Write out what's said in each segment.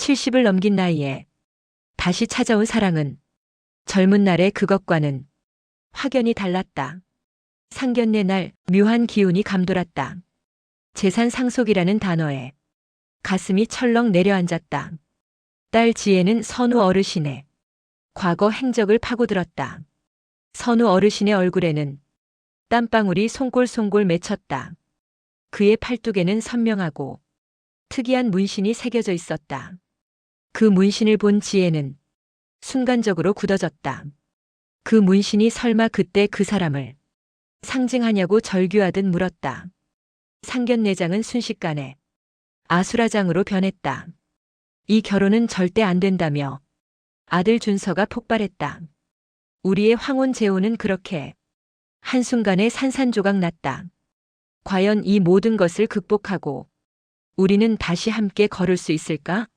70을 넘긴 나이에 다시 찾아온 사랑은 젊은 날의 그것과는 확연히 달랐다. 상견례 날 묘한 기운이 감돌았다. 재산 상속이라는 단어에 가슴이 철렁 내려앉았다. 딸 지혜는 선우 어르신의 과거 행적을 파고들었다. 선우 어르신의 얼굴에는 땀방울이 송골송골 맺혔다. 그의 팔뚝에는 선명하고 특이한 문신이 새겨져 있었다. 그 문신을 본 지혜는 순간적으로 굳어졌다. 그 문신이 설마 그때 그 사람을 상징하냐고 절규하듯 물었다. 상견례장은 순식간에 아수라장으로 변했다. 이 결혼은 절대 안 된다며 아들 준서가 폭발했다. 우리의 황혼 재혼은 그렇게 한순간에 산산조각 났다. 과연 이 모든 것을 극복하고 우리는 다시 함께 걸을 수 있을까?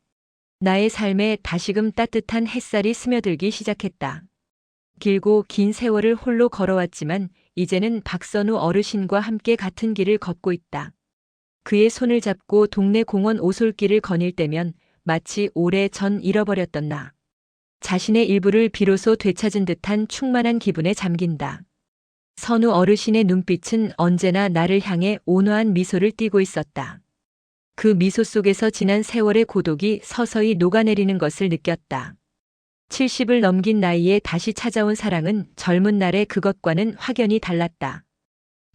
나의 삶에 다시금 따뜻한 햇살이 스며들기 시작했다. 길고 긴 세월을 홀로 걸어왔지만 이제는 박선우 어르신과 함께 같은 길을 걷고 있다. 그의 손을 잡고 동네 공원 오솔길을 거닐 때면 마치 오래전 잃어버렸던 나 자신의 일부를 비로소 되찾은 듯한 충만한 기분에 잠긴다. 선우 어르신의 눈빛은 언제나 나를 향해 온화한 미소를 띠고 있었다. 그 미소 속에서 지난 세월의 고독이 서서히 녹아내리는 것을 느꼈다. 70을 넘긴 나이에 다시 찾아온 사랑은 젊은 날의 그것과는 확연히 달랐다.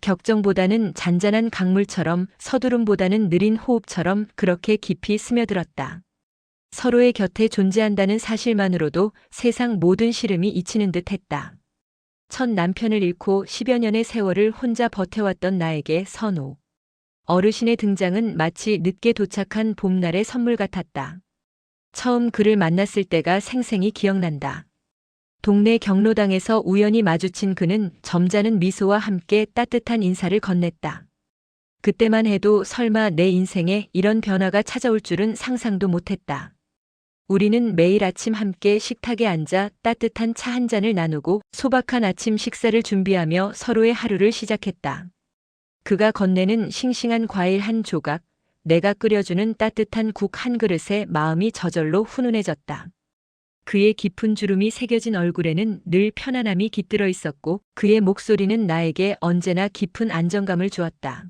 격정보다는 잔잔한 강물처럼 서두름보다는 느린 호흡처럼 그렇게 깊이 스며들었다. 서로의 곁에 존재한다는 사실만으로도 세상 모든 시름이 잊히는 듯 했다. 첫 남편을 잃고 10여 년의 세월을 혼자 버텨왔던 나에게 선우 어르신의 등장은 마치 늦게 도착한 봄날의 선물 같았다. 처음 그를 만났을 때가 생생히 기억난다. 동네 경로당에서 우연히 마주친 그는 점잖은 미소와 함께 따뜻한 인사를 건넸다. 그때만 해도 설마 내 인생에 이런 변화가 찾아올 줄은 상상도 못했다. 우리는 매일 아침 함께 식탁에 앉아 따뜻한 차 한 잔을 나누고 소박한 아침 식사를 준비하며 서로의 하루를 시작했다. 그가 건네는 싱싱한 과일 한 조각, 내가 끓여주는 따뜻한 국 한 그릇에 마음이 저절로 훈훈해졌다. 그의 깊은 주름이 새겨진 얼굴에는 늘 편안함이 깃들어 있었고 그의 목소리는 나에게 언제나 깊은 안정감을 주었다.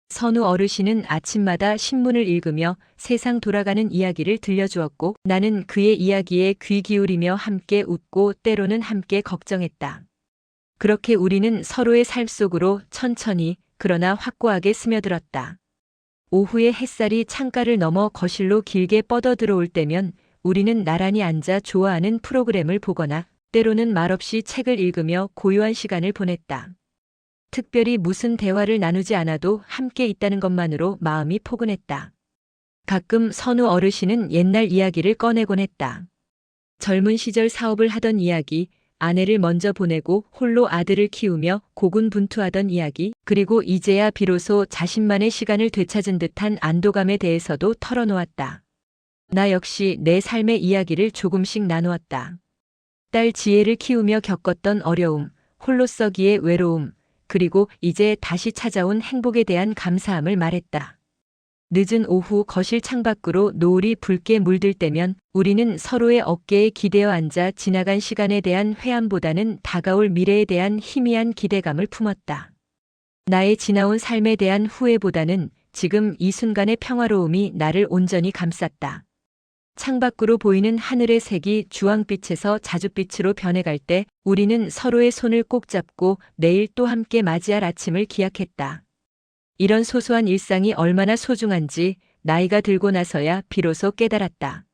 선우 어르신은 아침마다 신문을 읽으며 세상 돌아가는 이야기를 들려주었고 나는 그의 이야기에 귀 기울이며 함께 웃고 때로는 함께 걱정했다. 그렇게 우리는 서로의 삶 속으로 천천히 그러나 확고하게 스며들었다. 오후의 햇살이 창가를 넘어 거실로 길게 뻗어 들어올 때면 우리는 나란히 앉아 좋아하는 프로그램을 보거나 때로는 말없이 책을 읽으며 고요한 시간을 보냈다. 특별히 무슨 대화를 나누지 않아도 함께 있다는 것만으로 마음이 포근했다. 가끔 선우 어르신은 옛날 이야기를 꺼내곤 했다. 젊은 시절 사업을 하던 이야기, 아내를 먼저 보내고 홀로 아들을 키우며 고군분투하던 이야기, 그리고 이제야 비로소 자신만의 시간을 되찾은 듯한 안도감에 대해서도 털어놓았다. 나 역시 내 삶의 이야기를 조금씩 나누었다. 딸 지혜를 키우며 겪었던 어려움, 홀로서기의 외로움, 그리고 이제 다시 찾아온 행복에 대한 감사함을 말했다. 늦은 오후 거실 창밖으로 노을이 붉게 물들 때면 우리는 서로의 어깨에 기대어 앉아 지나간 시간에 대한 회한보다는 다가올 미래에 대한 희미한 기대감을 품었다. 나의 지나온 삶에 대한 후회보다는 지금 이 순간의 평화로움이 나를 온전히 감쌌다. 창밖으로 보이는 하늘의 색이 주황빛에서 자줏빛으로 변해갈 때 우리는 서로의 손을 꼭 잡고 내일 또 함께 맞이할 아침을 기약했다. 이런 소소한 일상이 얼마나 소중한지 나이가 들고 나서야 비로소 깨달았다.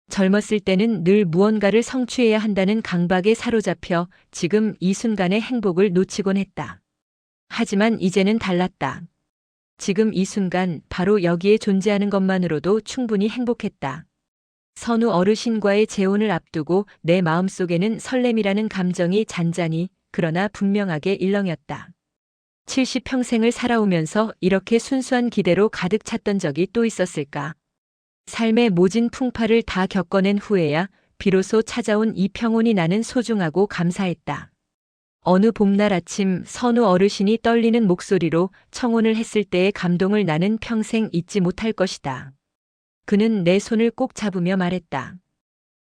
젊었을 때는 늘 무언가를 성취해야 한다는 강박에 사로잡혀 지금 이 순간의 행복을 놓치곤 했다. 하지만 이제는 달랐다. 지금 이 순간 바로 여기에 존재하는 것만으로도 충분히 행복했다. 선우 어르신과의 재혼을 앞두고 내 마음속에는 설렘이라는 감정이 잔잔히 그러나 분명하게 일렁였다. 70평생을 살아오면서 이렇게 순수한 기대로 가득 찼던 적이 또 있었을까? 삶의 모진 풍파를 다 겪어낸 후에야 비로소 찾아온 이 평온이 나는 소중하고 감사했다. 어느 봄날 아침 선우 어르신이 떨리는 목소리로 청혼을 했을 때의 감동을 나는 평생 잊지 못할 것이다. 그는 내 손을 꼭 잡으며 말했다.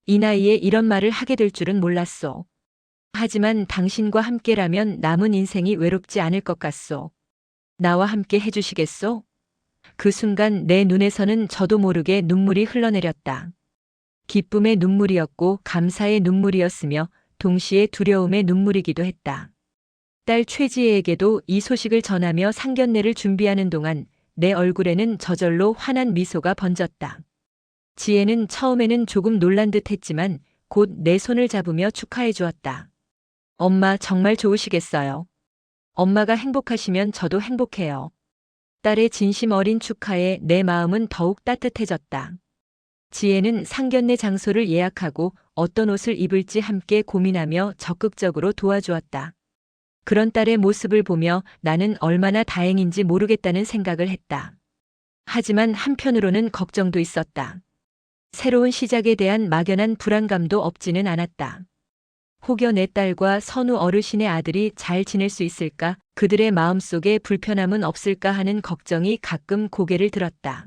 이 나이에 이런 말을 하게 될 줄은 몰랐소. 하지만 당신과 함께라면 남은 인생이 외롭지 않을 것 같소. 나와 함께 해주시겠소? 그 순간 내 눈에서는 저도 모르게 눈물이 흘러내렸다. 기쁨의 눈물이었고 감사의 눈물이었으며 동시에 두려움의 눈물이기도 했다. 딸 최지혜에게도 이 소식을 전하며 상견례를 준비하는 동안 내 얼굴에는 저절로 환한 미소가 번졌다. 지혜는 처음에는 조금 놀란 듯 했지만 곧 내 손을 잡으며 축하해 주었다. 엄마 정말 좋으시겠어요. 엄마가 행복하시면 저도 행복해요. 딸의 진심 어린 축하에 내 마음은 더욱 따뜻해졌다. 지혜는 상견례 장소를 예약하고 어떤 옷을 입을지 함께 고민하며 적극적으로 도와주었다. 그런 딸의 모습을 보며 나는 얼마나 다행인지 모르겠다는 생각을 했다. 하지만 한편으로는 걱정도 있었다. 새로운 시작에 대한 막연한 불안감도 없지는 않았다. 혹여 내 딸과 선우 어르신의 아들이 잘 지낼 수 있을까, 그들의 마음속에 불편함은 없을까 하는 걱정이 가끔 고개를 들었다.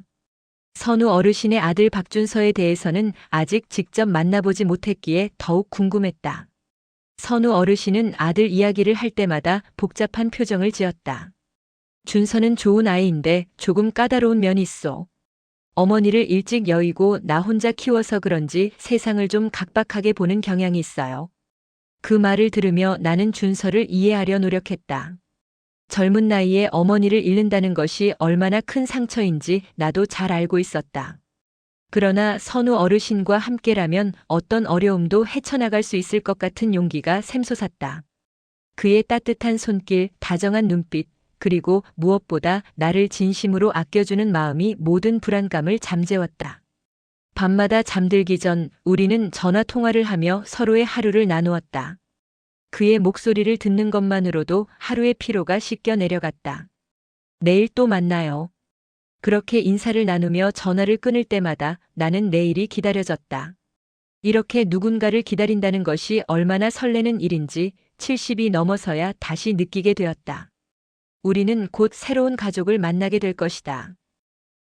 선우 어르신의 아들 박준서에 대해서는 아직 직접 만나보지 못했기에 더욱 궁금했다. 선우 어르신은 아들 이야기를 할 때마다 복잡한 표정을 지었다. 준서는 좋은 아이인데 조금 까다로운 면이 있어. 어머니를 일찍 여의고 나 혼자 키워서 그런지 세상을 좀 각박하게 보는 경향이 있어요. 그 말을 들으며 나는 준서를 이해하려 노력했다. 젊은 나이에 어머니를 잃는다는 것이 얼마나 큰 상처인지 나도 잘 알고 있었다. 그러나 선우 어르신과 함께라면 어떤 어려움도 헤쳐나갈 수 있을 것 같은 용기가 샘솟았다. 그의 따뜻한 손길, 다정한 눈빛, 그리고 무엇보다 나를 진심으로 아껴주는 마음이 모든 불안감을 잠재웠다. 밤마다 잠들기 전 우리는 전화 통화를 하며 서로의 하루를 나누었다. 그의 목소리를 듣는 것만으로도 하루의 피로가 씻겨 내려갔다. 내일 또 만나요. 그렇게 인사를 나누며 전화를 끊을 때마다 나는 내일이 기다려졌다. 이렇게 누군가를 기다린다는 것이 얼마나 설레는 일인지 70이 넘어서야 다시 느끼게 되었다. 우리는 곧 새로운 가족을 만나게 될 것이다.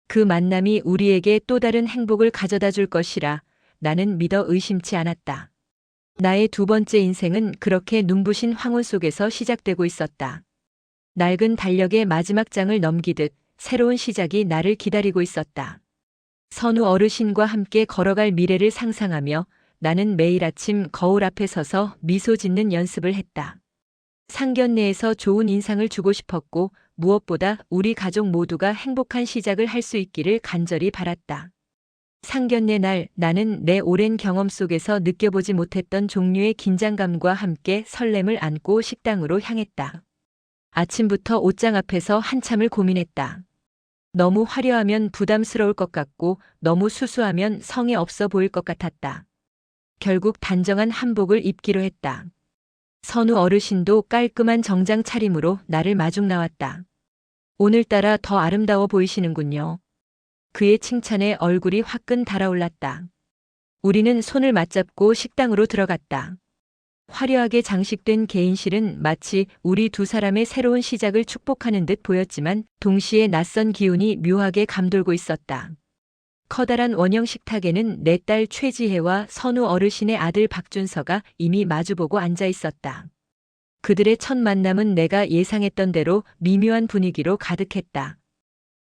그 만남이 우리에게 또 다른 행복을 가져다 줄 것이라 나는 믿어 의심치 않았다. 나의 두 번째 인생은 그렇게 눈부신 황혼 속에서 시작되고 있었다. 낡은 달력의 마지막 장을 넘기듯 새로운 시작이 나를 기다리고 있었다. 선우 어르신과 함께 걸어갈 미래를 상상하며 나는 매일 아침 거울 앞에 서서 미소 짓는 연습을 했다. 상견례에서 좋은 인상을 주고 싶었고 무엇보다 우리 가족 모두가 행복한 시작을 할 수 있기를 간절히 바랐다. 상견례 날 나는 내 오랜 경험 속에서 느껴보지 못했던 종류의 긴장감과 함께 설렘을 안고 식당으로 향했다. 아침부터 옷장 앞에서 한참을 고민했다. 너무 화려하면 부담스러울 것 같고 너무 수수하면 성의 없어 보일 것 같았다. 결국 단정한 한복을 입기로 했다. 선우 어르신도 깔끔한 정장 차림으로 나를 마중 나왔다. 오늘따라 더 아름다워 보이시는군요. 그의 칭찬에 얼굴이 화끈 달아올랐다. 우리는 손을 맞잡고 식당으로 들어갔다. 화려하게 장식된 개인실은 마치 우리 두 사람의 새로운 시작을 축복하는 듯 보였지만 동시에 낯선 기운이 묘하게 감돌고 있었다. 커다란 원형 식탁에는 내 딸 최지혜와 선우 어르신의 아들 박준서가 이미 마주보고 앉아 있었다. 그들의 첫 만남은 내가 예상했던 대로 미묘한 분위기로 가득했다.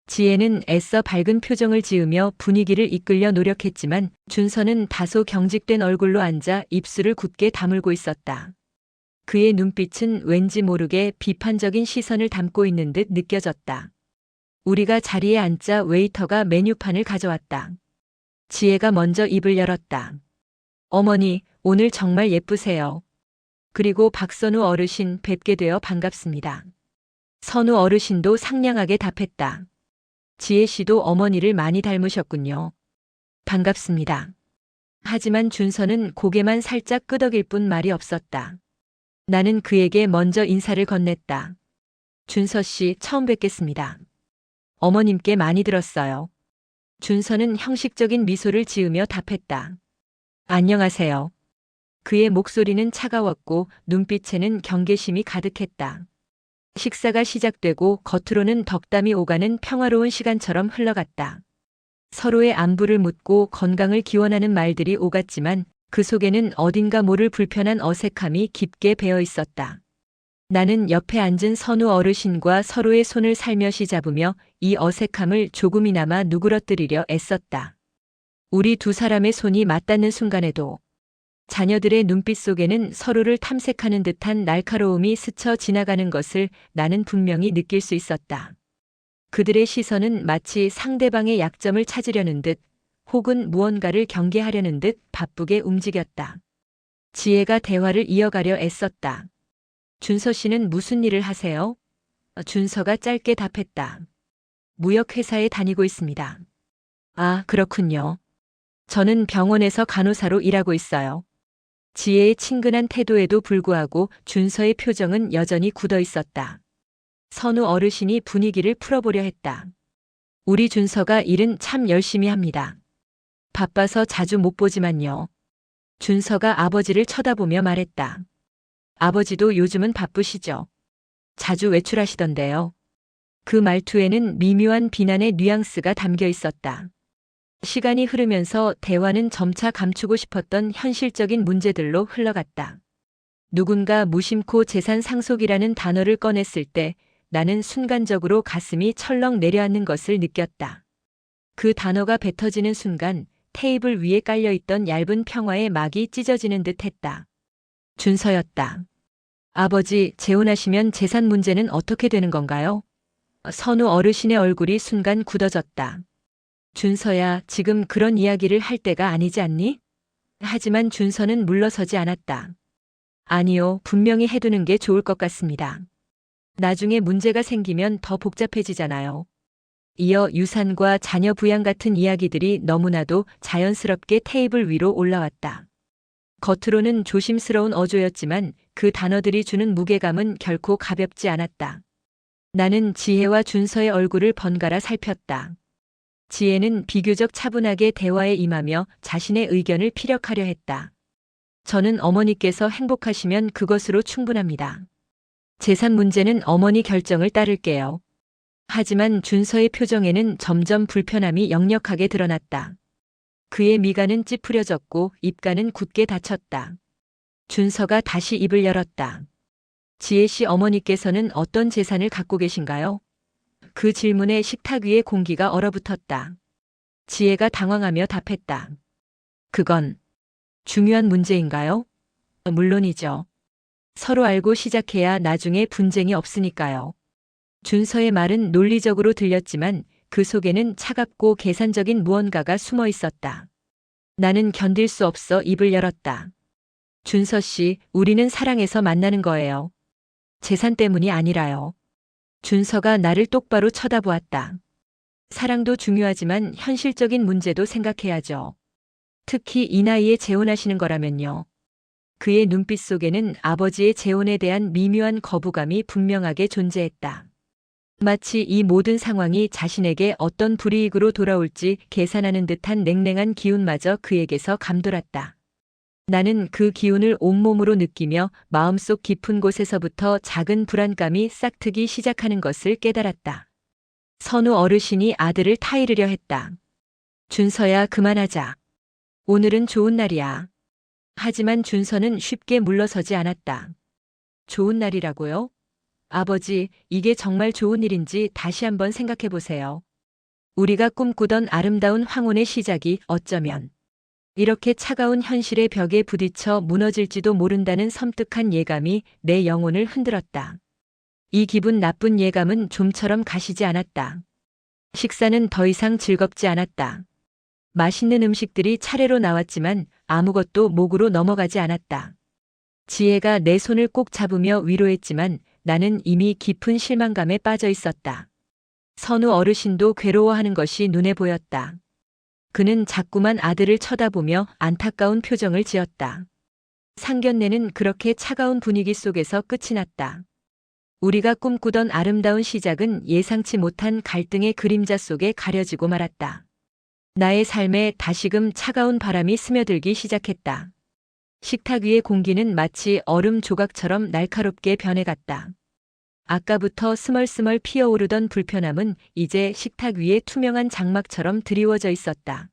지혜는 애써 밝은 표정을 지으며 분위기를 이끌려 노력했지만 준서는 다소 경직된 얼굴로 앉아 입술을 굳게 다물고 있었다. 그의 눈빛은 왠지 모르게 비판적인 시선을 담고 있는 듯 느껴졌다. 우리가 자리에 앉자 웨이터가 메뉴판을 가져왔다. 지혜가 먼저 입을 열었다. 어머니, 오늘 정말 예쁘세요. 그리고 박선우 어르신 뵙게 되어 반갑습니다. 선우 어르신도 상냥하게 답했다. 지혜 씨도 어머니를 많이 닮으셨군요. 반갑습니다. 하지만 준서는 고개만 살짝 끄덕일 뿐 말이 없었다. 나는 그에게 먼저 인사를 건넸다. 준서 씨 처음 뵙겠습니다. 어머님께 많이 들었어요. 준서는 형식적인 미소를 지으며 답했다. 안녕하세요. 그의 목소리는 차가웠고 눈빛에는 경계심이 가득했다. 식사가 시작되고 겉으로는 덕담이 오가는 평화로운 시간처럼 흘러갔다. 서로의 안부를 묻고 건강을 기원하는 말들이 오갔지만 그 속에는 어딘가 모를 불편한 어색함이 깊게 배어 있었다. 나는 옆에 앉은 선우 어르신과 서로의 손을 살며시 잡으며 이 어색함을 조금이나마 누그러뜨리려 애썼다. 우리 두 사람의 손이 맞닿는 순간에도 자녀들의 눈빛 속에는 서로를 탐색하는 듯한 날카로움이 스쳐 지나가는 것을 나는 분명히 느낄 수 있었다. 그들의 시선은 마치 상대방의 약점을 찾으려는 듯 혹은 무언가를 경계하려는 듯 바쁘게 움직였다. 지혜가 대화를 이어가려 애썼다. 준서 씨는 무슨 일을 하세요? 준서가 짧게 답했다. 무역회사에 다니고 있습니다. 아, 그렇군요. 저는 병원에서 간호사로 일하고 있어요. 지혜의 친근한 태도에도 불구하고 준서의 표정은 여전히 굳어 있었다. 선우 어르신이 분위기를 풀어보려 했다. 우리 준서가 일은 참 열심히 합니다. 바빠서 자주 못 보지만요. 준서가 아버지를 쳐다보며 말했다. 아버지도 요즘은 바쁘시죠? 자주 외출하시던데요. 그 말투에는 미묘한 비난의 뉘앙스가 담겨 있었다. 시간이 흐르면서 대화는 점차 감추고 싶었던 현실적인 문제들로 흘러갔다. 누군가 무심코 재산 상속이라는 단어를 꺼냈을 때 나는 순간적으로 가슴이 철렁 내려앉는 것을 느꼈다. 그 단어가 뱉어지는 순간 테이블 위에 깔려있던 얇은 평화의 막이 찢어지는 듯 했다. 준서였다. 아버지, 재혼하시면 재산 문제는 어떻게 되는 건가요? 선우 어르신의 얼굴이 순간 굳어졌다. 준서야, 지금 그런 이야기를 할 때가 아니지 않니? 하지만 준서는 물러서지 않았다. 아니요, 분명히 해두는 게 좋을 것 같습니다. 나중에 문제가 생기면 더 복잡해지잖아요. 이어 유산과 자녀 부양 같은 이야기들이 너무나도 자연스럽게 테이블 위로 올라왔다. 겉으로는 조심스러운 어조였지만 그 단어들이 주는 무게감은 결코 가볍지 않았다. 나는 지혜와 준서의 얼굴을 번갈아 살폈다. 지혜는 비교적 차분하게 대화에 임하며 자신의 의견을 피력하려 했다. 저는 어머니께서 행복하시면 그것으로 충분합니다. 재산 문제는 어머니 결정을 따를게요. 하지만 준서의 표정에는 점점 불편함이 역력하게 드러났다. 그의 미간은 찌푸려졌고 입가는 굳게 닫혔다. 준서가 다시 입을 열었다. 지혜 씨 어머니께서는 어떤 재산을 갖고 계신가요? 그 질문에 식탁 위의 공기가 얼어붙었다. 지혜가 당황하며 답했다. 그건 중요한 문제인가요? 물론이죠. 서로 알고 시작해야 나중에 분쟁이 없으니까요. 준서의 말은 논리적으로 들렸지만 그 속에는 차갑고 계산적인 무언가가 숨어 있었다. 나는 견딜 수 없어 입을 열었다. 준서 씨, 우리는 사랑해서 만나는 거예요. 재산 때문이 아니라요. 준서가 나를 똑바로 쳐다보았다. 사랑도 중요하지만 현실적인 문제도 생각해야죠. 특히 이 나이에 재혼하시는 거라면요. 그의 눈빛 속에는 아버지의 재혼에 대한 미묘한 거부감이 분명하게 존재했다. 마치 이 모든 상황이 자신에게 어떤 불이익으로 돌아올지 계산하는 듯한 냉랭한 기운마저 그에게서 감돌았다. 나는 그 기운을 온몸으로 느끼며 마음속 깊은 곳에서부터 작은 불안감이 싹트기 시작하는 것을 깨달았다. 선우 어르신이 아들을 타이르려 했다. 준서야, 그만하자. 오늘은 좋은 날이야. 하지만 준서는 쉽게 물러서지 않았다. 좋은 날이라고요? 아버지, 이게 정말 좋은 일인지 다시 한번 생각해 보세요. 우리가 꿈꾸던 아름다운 황혼의 시작이 어쩌면 이렇게 차가운 현실의 벽에 부딪혀 무너질지도 모른다는 섬뜩한 예감이 내 영혼을 흔들었다. 이 기분 나쁜 예감은 좀처럼 가시지 않았다. 식사는 더 이상 즐겁지 않았다. 맛있는 음식들이 차례로 나왔지만 아무것도 목으로 넘어가지 않았다. 지혜가 내 손을 꼭 잡으며 위로했지만 나는 이미 깊은 실망감에 빠져 있었다. 선우 어르신도 괴로워하는 것이 눈에 보였다. 그는 자꾸만 아들을 쳐다보며 안타까운 표정을 지었다. 상견례는 그렇게 차가운 분위기 속에서 끝이 났다. 우리가 꿈꾸던 아름다운 시작은 예상치 못한 갈등의 그림자 속에 가려지고 말았다. 나의 삶에 다시금 차가운 바람이 스며들기 시작했다. 식탁 위의 공기는 마치 얼음 조각처럼 날카롭게 변해갔다. 아까부터 스멀스멀 피어오르던 불편함은 이제 식탁 위에 투명한 장막처럼 드리워져 있었다.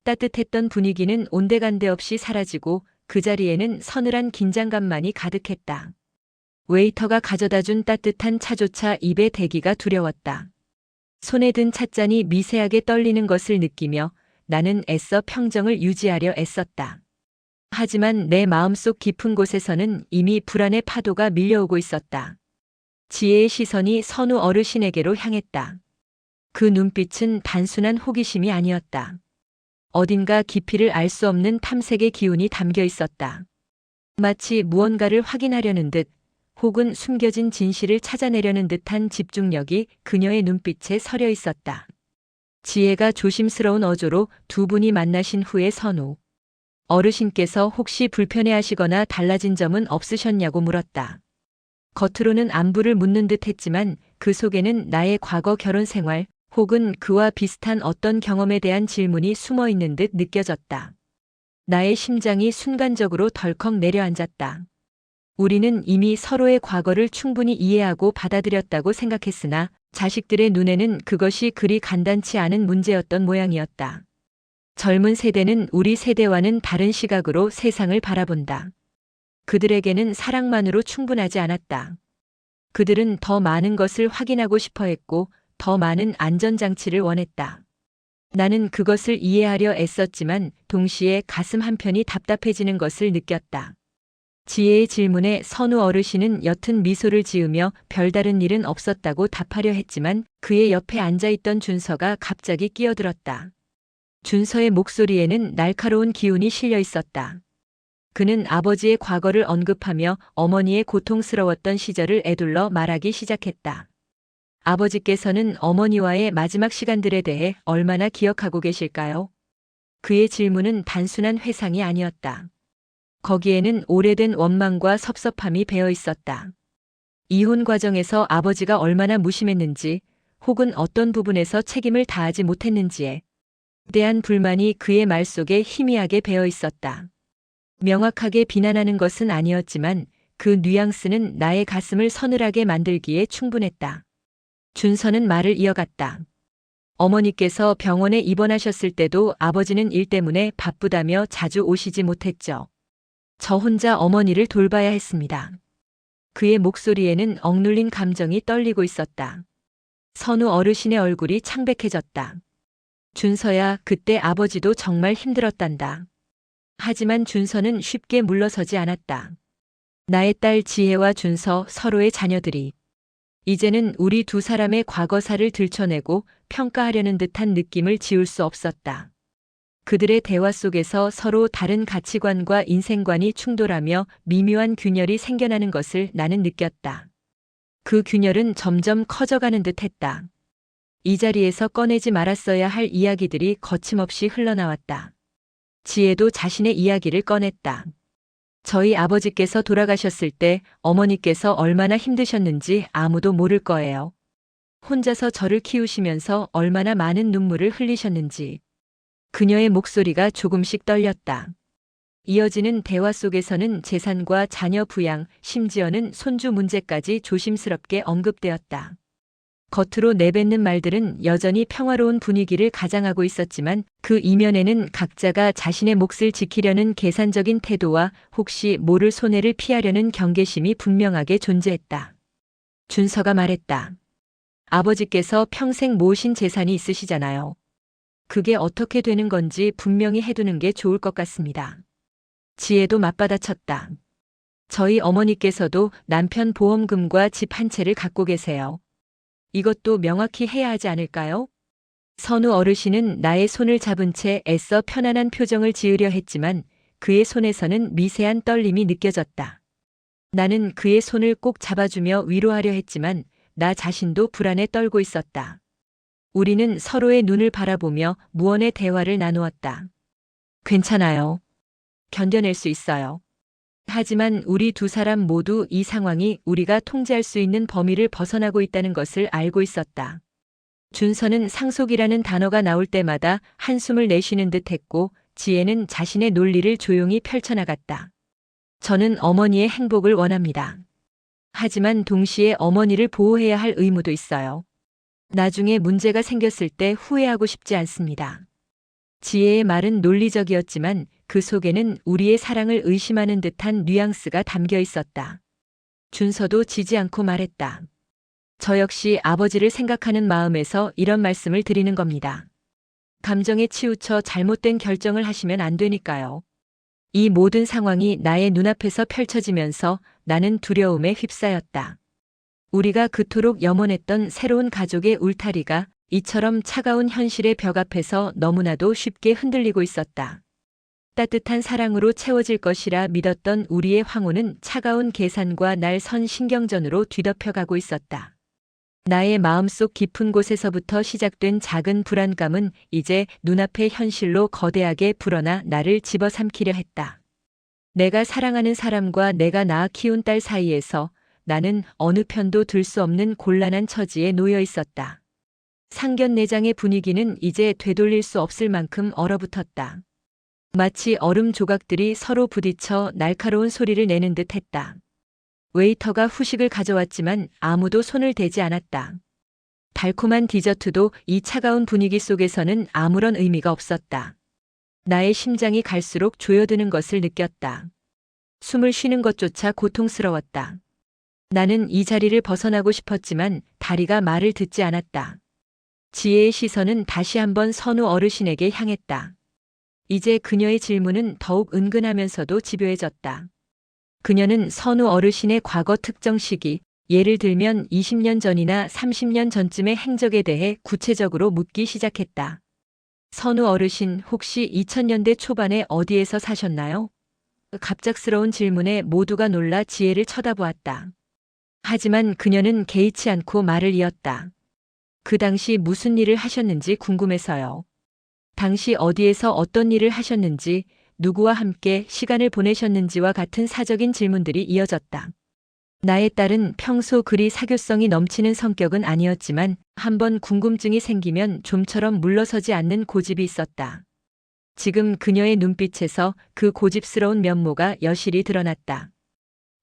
따뜻했던 분위기는 온데간데 없이 사라지고 그 자리에는 서늘한 긴장감만이 가득했다. 웨이터가 가져다준 따뜻한 차조차 입에 대기가 두려웠다. 손에 든 찻잔이 미세하게 떨리는 것을 느끼며 나는 애써 평정을 유지하려 애썼다. 하지만 내 마음속 깊은 곳에서는 이미 불안의 파도가 밀려오고 있었다. 지혜의 시선이 선우 어르신에게로 향했다. 그 눈빛은 단순한 호기심이 아니었다. 어딘가 깊이를 알 수 없는 탐색의 기운이 담겨 있었다. 마치 무언가를 확인하려는 듯 혹은 숨겨진 진실을 찾아내려는 듯한 집중력이 그녀의 눈빛에 서려 있었다. 지혜가 조심스러운 어조로 두 분이 만나신 후에 선우 어르신께서 혹시 불편해하시거나 달라진 점은 없으셨냐고 물었다. 겉으로는 안부를 묻는 듯 했지만 그 속에는 나의 과거 결혼 생활 혹은 그와 비슷한 어떤 경험에 대한 질문이 숨어 있는 듯 느껴졌다. 나의 심장이 순간적으로 덜컥 내려앉았다. 우리는 이미 서로의 과거를 충분히 이해하고 받아들였다고 생각했으나 자식들의 눈에는 그것이 그리 간단치 않은 문제였던 모양이었다. 젊은 세대는 우리 세대와는 다른 시각으로 세상을 바라본다. 그들에게는 사랑만으로 충분하지 않았다. 그들은 더 많은 것을 확인하고 싶어 했고 더 많은 안전장치를 원했다. 나는 그것을 이해하려 애썼지만 동시에 가슴 한편이 답답해지는 것을 느꼈다. 지혜의 질문에 선우 어르신은 옅은 미소를 지으며 별다른 일은 없었다고 답하려 했지만 그의 옆에 앉아있던 준서가 갑자기 끼어들었다. 준서의 목소리에는 날카로운 기운이 실려 있었다. 그는 아버지의 과거를 언급하며 어머니의 고통스러웠던 시절을 에둘러 말하기 시작했다. 아버지께서는 어머니와의 마지막 시간들에 대해 얼마나 기억하고 계실까요? 그의 질문은 단순한 회상이 아니었다. 거기에는 오래된 원망과 섭섭함이 배어 있었다. 이혼 과정에서 아버지가 얼마나 무심했는지 혹은 어떤 부분에서 책임을 다하지 못했는지에 대한 불만이 그의 말 속에 희미하게 배어 있었다. 명확하게 비난하는 것은 아니었지만 그 뉘앙스는 나의 가슴을 서늘하게 만들기에 충분했다. 준서는 말을 이어갔다. 어머니께서 병원에 입원하셨을 때도 아버지는 일 때문에 바쁘다며 자주 오시지 못했죠. 저 혼자 어머니를 돌봐야 했습니다. 그의 목소리에는 억눌린 감정이 떨리고 있었다. 선우 어르신의 얼굴이 창백해졌다. 준서야, 그때 아버지도 정말 힘들었단다. 하지만 준서는 쉽게 물러서지 않았다. 나의 딸 지혜와 준서 서로의 자녀들이 이제는 우리 두 사람의 과거사를 들춰내고 평가하려는 듯한 느낌을 지울 수 없었다. 그들의 대화 속에서 서로 다른 가치관과 인생관이 충돌하며 미묘한 균열이 생겨나는 것을 나는 느꼈다. 그 균열은 점점 커져가는 듯 했다. 이 자리에서 꺼내지 말았어야 할 이야기들이 거침없이 흘러나왔다. 지혜도 자신의 이야기를 꺼냈다. 저희 아버지께서 돌아가셨을 때 어머니께서 얼마나 힘드셨는지 아무도 모를 거예요. 혼자서 저를 키우시면서 얼마나 많은 눈물을 흘리셨는지. 그녀의 목소리가 조금씩 떨렸다. 이어지는 대화 속에서는 재산과 자녀 부양, 심지어는 손주 문제까지 조심스럽게 언급되었다. 겉으로 내뱉는 말들은 여전히 평화로운 분위기를 가장하고 있었지만 그 이면에는 각자가 자신의 몫을 지키려는 계산적인 태도와 혹시 모를 손해를 피하려는 경계심이 분명하게 존재했다. 준서가 말했다. 아버지께서 평생 모으신 재산이 있으시잖아요. 그게 어떻게 되는 건지 분명히 해두는 게 좋을 것 같습니다. 지혜도 맞받아쳤다. 저희 어머니께서도 남편 보험금과 집 한 채를 갖고 계세요. 이것도 명확히 해야 하지 않을까요? 선우 어르신은 나의 손을 잡은 채 애써 편안한 표정을 지으려 했지만 그의 손에서는 미세한 떨림이 느껴졌다. 나는 그의 손을 꼭 잡아주며 위로하려 했지만 나 자신도 불안에 떨고 있었다. 우리는 서로의 눈을 바라보며 무언의 대화를 나누었다. 괜찮아요. 견뎌낼 수 있어요. 하지만 우리 두 사람 모두 이 상황이 우리가 통제할 수 있는 범위를 벗어나고 있다는 것을 알고 있었다. 준서는 상속이라는 단어가 나올 때마다 한숨을 내쉬는 듯 했고 지혜는 자신의 논리를 조용히 펼쳐나갔다. 저는 어머니의 행복을 원합니다. 하지만 동시에 어머니를 보호해야 할 의무도 있어요. 나중에 문제가 생겼을 때 후회하고 싶지 않습니다. 지혜의 말은 논리적이었지만 그 속에는 우리의 사랑을 의심하는 듯한 뉘앙스가 담겨 있었다. 준서도 지지 않고 말했다. 저 역시 아버지를 생각하는 마음에서 이런 말씀을 드리는 겁니다. 감정에 치우쳐 잘못된 결정을 하시면 안 되니까요. 이 모든 상황이 나의 눈앞에서 펼쳐지면서 나는 두려움에 휩싸였다. 우리가 그토록 염원했던 새로운 가족의 울타리가 이처럼 차가운 현실의 벽 앞에서 너무나도 쉽게 흔들리고 있었다. 따뜻한 사랑으로 채워질 것이라 믿었던 우리의 황혼은 차가운 계산과 날 선 신경전으로 뒤덮여가고 있었다. 나의 마음속 깊은 곳에서부터 시작된 작은 불안감은 이제 눈앞의 현실로 거대하게 불어나 나를 집어삼키려 했다. 내가 사랑하는 사람과 내가 낳아 키운 딸 사이에서 나는 어느 편도 들 수 없는 곤란한 처지에 놓여 있었다. 상견례장의 분위기는 이제 되돌릴 수 없을 만큼 얼어붙었다. 마치 얼음 조각들이 서로 부딪혀 날카로운 소리를 내는 듯 했다. 웨이터가 후식을 가져왔지만 아무도 손을 대지 않았다. 달콤한 디저트도 이 차가운 분위기 속에서는 아무런 의미가 없었다. 나의 심장이 갈수록 조여드는 것을 느꼈다. 숨을 쉬는 것조차 고통스러웠다. 나는 이 자리를 벗어나고 싶었지만 다리가 말을 듣지 않았다. 지혜의 시선은 다시 한번 선우 어르신에게 향했다. 이제 그녀의 질문은 더욱 은근하면서도 집요해졌다. 그녀는 선우 어르신의 과거 특정 시기, 예를 들면 20년 전이나 30년 전쯤의 행적에 대해 구체적으로 묻기 시작했다. 선우 어르신 혹시 2000년대 초반에 어디에서 사셨나요? 갑작스러운 질문에 모두가 놀라 지혜를 쳐다보았다. 하지만 그녀는 개의치 않고 말을 이었다. 그 당시 무슨 일을 하셨는지 궁금해서요. 당시 어디에서 어떤 일을 하셨는지, 누구와 함께 시간을 보내셨는지와 같은 사적인 질문들이 이어졌다. 나의 딸은 평소 그리 사교성이 넘치는 성격은 아니었지만 한번 궁금증이 생기면 좀처럼 물러서지 않는 고집이 있었다. 지금 그녀의 눈빛에서 그 고집스러운 면모가 여실히 드러났다.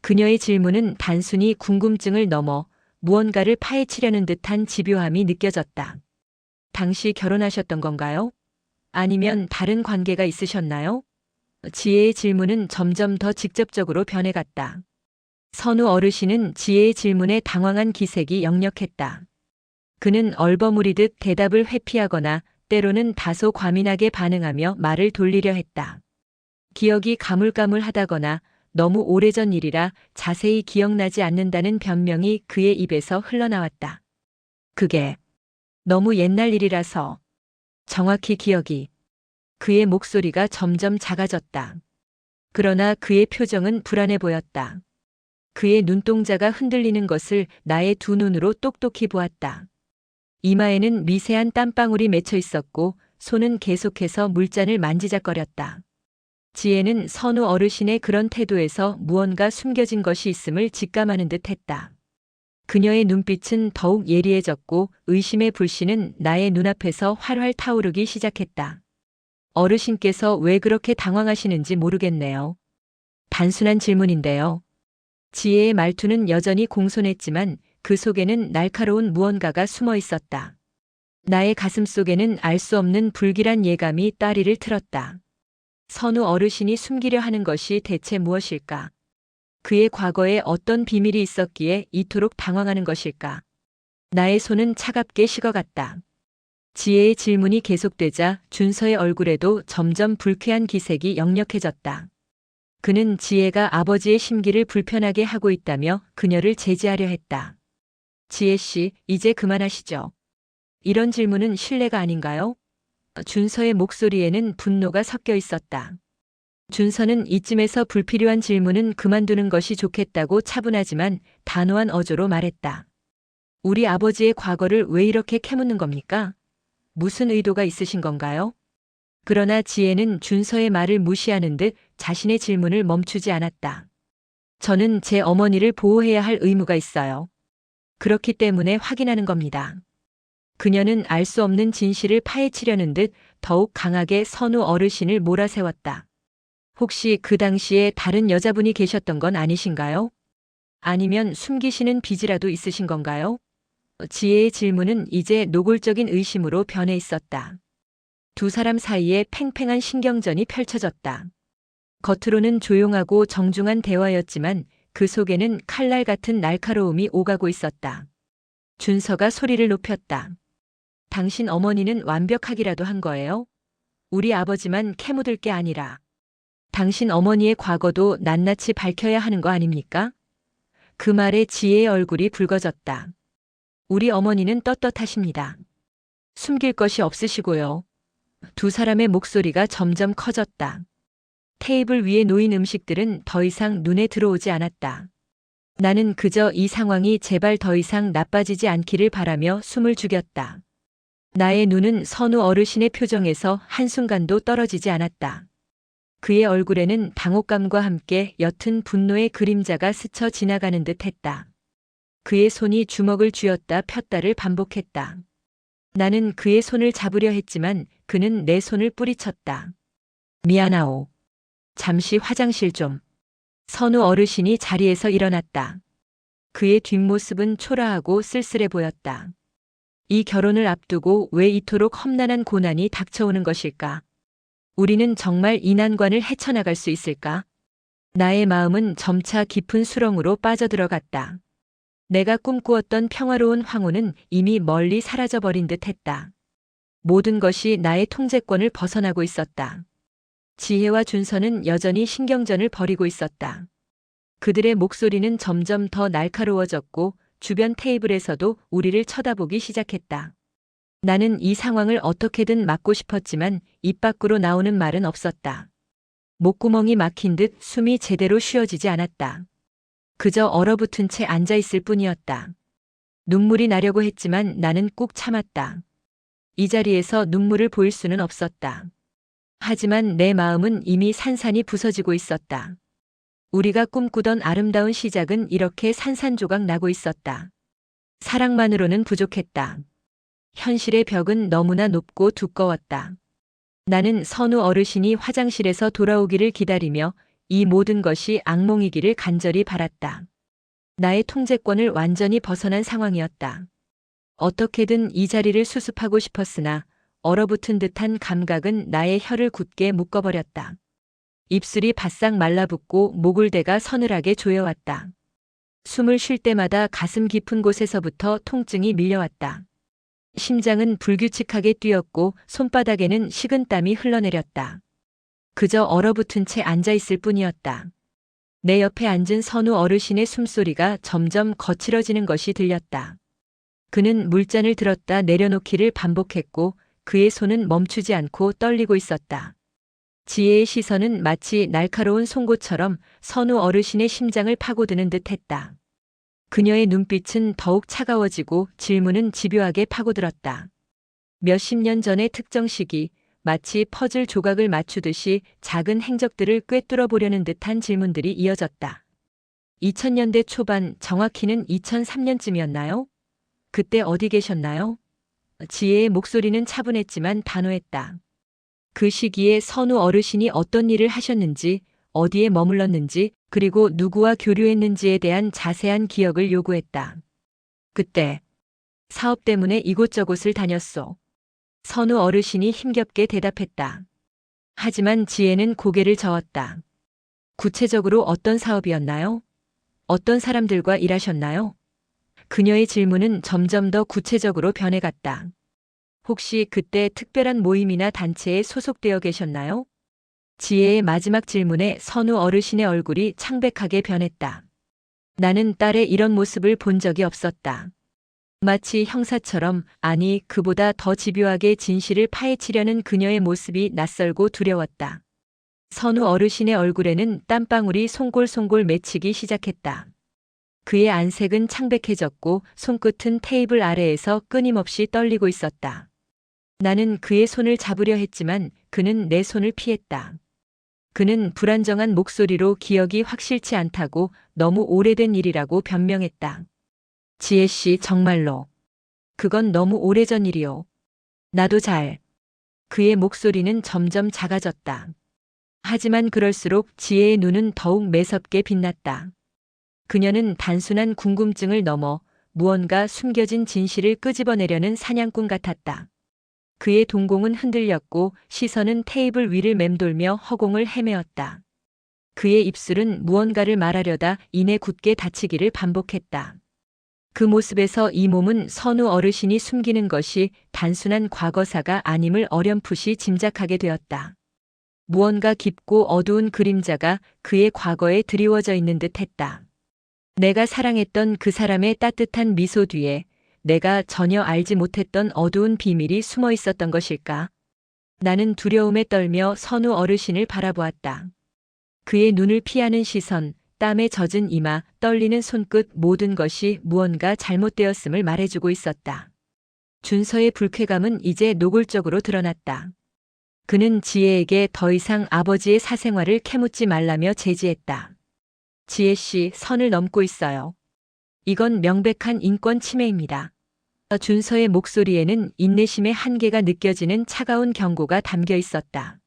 그녀의 질문은 단순히 궁금증을 넘어 무언가를 파헤치려는 듯한 집요함이 느껴졌다. 당시 결혼하셨던 건가요? 아니면 다른 관계가 있으셨나요? 지혜의 질문은 점점 더 직접적으로 변해갔다. 선우 어르신은 지혜의 질문에 당황한 기색이 역력했다. 그는 얼버무리듯 대답을 회피하거나 때로는 다소 과민하게 반응하며 말을 돌리려 했다. 기억이 가물가물하다거나 너무 오래전 일이라 자세히 기억나지 않는다는 변명이 그의 입에서 흘러나왔다. 그게 너무 옛날 일이라서 정확히 기억이. 그의 목소리가 점점 작아졌다. 그러나 그의 표정은 불안해 보였다. 그의 눈동자가 흔들리는 것을 나의 두 눈으로 똑똑히 보았다. 이마에는 미세한 땀방울이 맺혀 있었고 손은 계속해서 물잔을 만지작거렸다. 지혜는 선우 어르신의 그런 태도에서 무언가 숨겨진 것이 있음을 직감하는 듯 했다. 그녀의 눈빛은 더욱 예리해졌고 의심의 불씨는 나의 눈앞에서 활활 타오르기 시작했다. 어르신께서 왜 그렇게 당황하시는지 모르겠네요. 단순한 질문인데요. 지혜의 말투는 여전히 공손했지만 그 속에는 날카로운 무언가가 숨어 있었다. 나의 가슴 속에는 알 수 없는 불길한 예감이 따리를 틀었다. 선우 어르신이 숨기려 하는 것이 대체 무엇일까? 그의 과거에 어떤 비밀이 있었기에 이토록 당황하는 것일까? 나의 손은 차갑게 식어갔다. 지혜의 질문이 계속되자 준서의 얼굴에도 점점 불쾌한 기색이 역력해졌다. 그는 지혜가 아버지의 심기를 불편하게 하고 있다며 그녀를 제지하려 했다. 지혜 씨, 이제 그만하시죠. 이런 질문은 실례가 아닌가요? 준서의 목소리에는 분노가 섞여 있었다. 준서는 이쯤에서 불필요한 질문은 그만두는 것이 좋겠다고 차분하지만 단호한 어조로 말했다. 우리 아버지의 과거를 왜 이렇게 캐묻는 겁니까? 무슨 의도가 있으신 건가요? 그러나 지혜는 준서의 말을 무시하는 듯 자신의 질문을 멈추지 않았다. 저는 제 어머니를 보호해야 할 의무가 있어요. 그렇기 때문에 확인하는 겁니다. 그녀는 알 수 없는 진실을 파헤치려는 듯 더욱 강하게 선우 어르신을 몰아세웠다. 혹시 그 당시에 다른 여자분이 계셨던 건 아니신가요? 아니면 숨기시는 빚이라도 있으신 건가요? 지혜의 질문은 이제 노골적인 의심으로 변해 있었다. 두 사람 사이에 팽팽한 신경전이 펼쳐졌다. 겉으로는 조용하고 정중한 대화였지만 그 속에는 칼날 같은 날카로움이 오가고 있었다. 준서가 소리를 높였다. 당신 어머니는 완벽하기라도 한 거예요? 우리 아버지만 캐묻을 게 아니라. 당신 어머니의 과거도 낱낱이 밝혀야 하는 거 아닙니까? 그 말에 지혜의 얼굴이 붉어졌다. 우리 어머니는 떳떳하십니다. 숨길 것이 없으시고요. 두 사람의 목소리가 점점 커졌다. 테이블 위에 놓인 음식들은 더 이상 눈에 들어오지 않았다. 나는 그저 이 상황이 제발 더 이상 나빠지지 않기를 바라며 숨을 죽였다. 나의 눈은 선우 어르신의 표정에서 한순간도 떨어지지 않았다. 그의 얼굴에는 당혹감과 함께 옅은 분노의 그림자가 스쳐 지나가는 듯 했다. 그의 손이 주먹을 쥐었다 폈다를 반복했다. 나는 그의 손을 잡으려 했지만 그는 내 손을 뿌리쳤다. 미안하오. 잠시 화장실 좀. 선우 어르신이 자리에서 일어났다. 그의 뒷모습은 초라하고 쓸쓸해 보였다. 이 결혼을 앞두고 왜 이토록 험난한 고난이 닥쳐오는 것일까? 우리는 정말 이 난관을 헤쳐나갈 수 있을까? 나의 마음은 점차 깊은 수렁으로 빠져들어갔다. 내가 꿈꾸었던 평화로운 황후는 이미 멀리 사라져버린 듯 했다. 모든 것이 나의 통제권을 벗어나고 있었다. 지혜와 준서는 여전히 신경전을 벌이고 있었다. 그들의 목소리는 점점 더 날카로워졌고 주변 테이블에서도 우리를 쳐다보기 시작했다. 나는 이 상황을 어떻게든 막고 싶었지만 입 밖으로 나오는 말은 없었다. 목구멍이 막힌 듯 숨이 제대로 쉬어지지 않았다. 그저 얼어붙은 채 앉아있을 뿐이었다. 눈물이 나려고 했지만 나는 꾹 참았다. 이 자리에서 눈물을 보일 수는 없었다. 하지만 내 마음은 이미 산산이 부서지고 있었다. 우리가 꿈꾸던 아름다운 시작은 이렇게 산산조각 나고 있었다. 사랑만으로는 부족했다. 현실의 벽은 너무나 높고 두꺼웠다. 나는 선우 어르신이 화장실에서 돌아오기를 기다리며 이 모든 것이 악몽이기를 간절히 바랐다. 나의 통제권을 완전히 벗어난 상황이었다. 어떻게든 이 자리를 수습하고 싶었으나 얼어붙은 듯한 감각은 나의 혀를 굳게 묶어버렸다. 입술이 바싹 말라붙고 목을 대가 서늘하게 조여왔다. 숨을 쉴 때마다 가슴 깊은 곳에서부터 통증이 밀려왔다. 심장은 불규칙하게 뛰었고 손바닥에는 식은땀이 흘러내렸다. 그저 얼어붙은 채 앉아있을 뿐이었다. 내 옆에 앉은 선우 어르신의 숨소리가 점점 거칠어지는 것이 들렸다. 그는 물잔을 들었다 내려놓기를 반복했고 그의 손은 멈추지 않고 떨리고 있었다. 지혜의 시선은 마치 날카로운 송곳처럼 선우 어르신의 심장을 파고드는 듯 했다. 그녀의 눈빛은 더욱 차가워지고 질문은 집요하게 파고들었다. 몇십 년 전의 특정 시기, 마치 퍼즐 조각을 맞추듯이 작은 행적들을 꿰뚫어 보려는 듯한 질문들이 이어졌다. 2000년대 초반, 정확히는 2003년쯤이었나요? 그때 어디 계셨나요? 지혜의 목소리는 차분했지만 단호했다. 그 시기에 선우 어르신이 어떤 일을 하셨는지, 어디에 머물렀는지, 그리고 누구와 교류했는지에 대한 자세한 기억을 요구했다. 그때 사업 때문에 이곳저곳을 다녔소. 선우 어르신이 힘겹게 대답했다. 하지만 지혜는 고개를 저었다. 구체적으로 어떤 사업이었나요? 어떤 사람들과 일하셨나요? 그녀의 질문은 점점 더 구체적으로 변해갔다. 혹시 그때 특별한 모임이나 단체에 소속되어 계셨나요? 지혜의 마지막 질문에 선우 어르신의 얼굴이 창백하게 변했다. 나는 딸의 이런 모습을 본 적이 없었다. 마치 형사처럼, 아니 그보다 더 집요하게 진실을 파헤치려는 그녀의 모습이 낯설고 두려웠다. 선우 어르신의 얼굴에는 땀방울이 송골송골 맺히기 시작했다. 그의 안색은 창백해졌고 손끝은 테이블 아래에서 끊임없이 떨리고 있었다. 나는 그의 손을 잡으려 했지만 그는 내 손을 피했다. 그는 불안정한 목소리로 기억이 확실치 않다고 너무 오래된 일이라고 변명했다. 지혜 씨, 정말로. 그건 너무 오래전 일이요. 나도 잘. 그의 목소리는 점점 작아졌다. 하지만 그럴수록 지혜의 눈은 더욱 매섭게 빛났다. 그녀는 단순한 궁금증을 넘어 무언가 숨겨진 진실을 끄집어내려는 사냥꾼 같았다. 그의 동공은 흔들렸고 시선은 테이블 위를 맴돌며 허공을 헤매었다. 그의 입술은 무언가를 말하려다 이내 굳게 닫히기를 반복했다. 그 모습에서 이 몸은 선우 어르신이 숨기는 것이 단순한 과거사가 아님을 어렴풋이 짐작하게 되었다. 무언가 깊고 어두운 그림자가 그의 과거에 드리워져 있는 듯 했다. 내가 사랑했던 그 사람의 따뜻한 미소 뒤에 내가 전혀 알지 못했던 어두운 비밀이 숨어 있었던 것일까? 나는 두려움에 떨며 선우 어르신을 바라보았다. 그의 눈을 피하는 시선, 땀에 젖은 이마, 떨리는 손끝 모든 것이 무언가 잘못되었음을 말해주고 있었다. 준서의 불쾌감은 이제 노골적으로 드러났다. 그는 지혜에게 더 이상 아버지의 사생활을 캐묻지 말라며 제지했다. 지혜 씨, 선을 넘고 있어요. 이건 명백한 인권 침해입니다. 준서의 목소리에는 인내심의 한계가 느껴지는 차가운 경고가 담겨 있었다.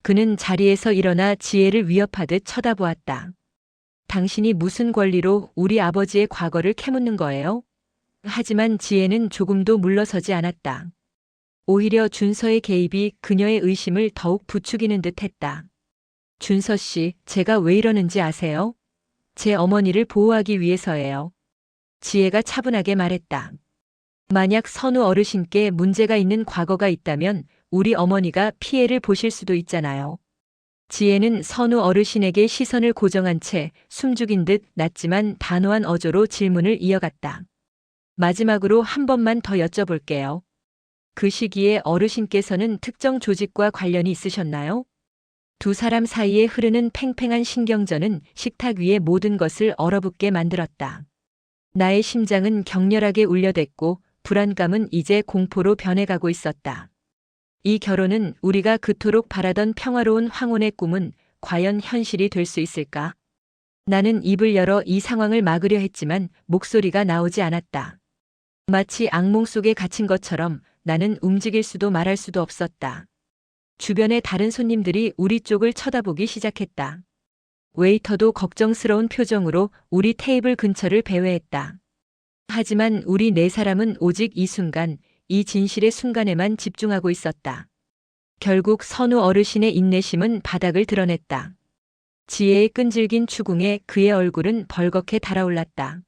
그는 자리에서 일어나 지혜를 위협하듯 쳐다보았다. 당신이 무슨 권리로 우리 아버지의 과거를 캐묻는 거예요? 하지만 지혜는 조금도 물러서지 않았다. 오히려 준서의 개입이 그녀의 의심을 더욱 부추기는 듯 했다. 준서 씨, 제가 왜 이러는지 아세요? 제 어머니를 보호하기 위해서예요. 지혜가 차분하게 말했다. 만약 선우 어르신께 문제가 있는 과거가 있다면 우리 어머니가 피해를 보실 수도 있잖아요. 지혜는 선우 어르신에게 시선을 고정한 채 숨죽인 듯 낮지만 단호한 어조로 질문을 이어갔다. 마지막으로 한 번만 더 여쭤볼게요. 그 시기에 어르신께서는 특정 조직과 관련이 있으셨나요? 두 사람 사이에 흐르는 팽팽한 신경전은 식탁 위의 모든 것을 얼어붙게 만들었다. 나의 심장은 격렬하게 울려댔고 불안감은 이제 공포로 변해가고 있었다. 이 결혼은 우리가 그토록 바라던 평화로운 황혼의 꿈은 과연 현실이 될 수 있을까? 나는 입을 열어 이 상황을 막으려 했지만 목소리가 나오지 않았다. 마치 악몽 속에 갇힌 것처럼 나는 움직일 수도 말할 수도 없었다. 주변의 다른 손님들이 우리 쪽을 쳐다보기 시작했다. 웨이터도 걱정스러운 표정으로 우리 테이블 근처를 배회했다. 하지만 우리 네 사람은 오직 이 순간, 이 진실의 순간에만 집중하고 있었다. 결국 선우 어르신의 인내심은 바닥을 드러냈다. 지혜의 끈질긴 추궁에 그의 얼굴은 벌겋게 달아올랐다.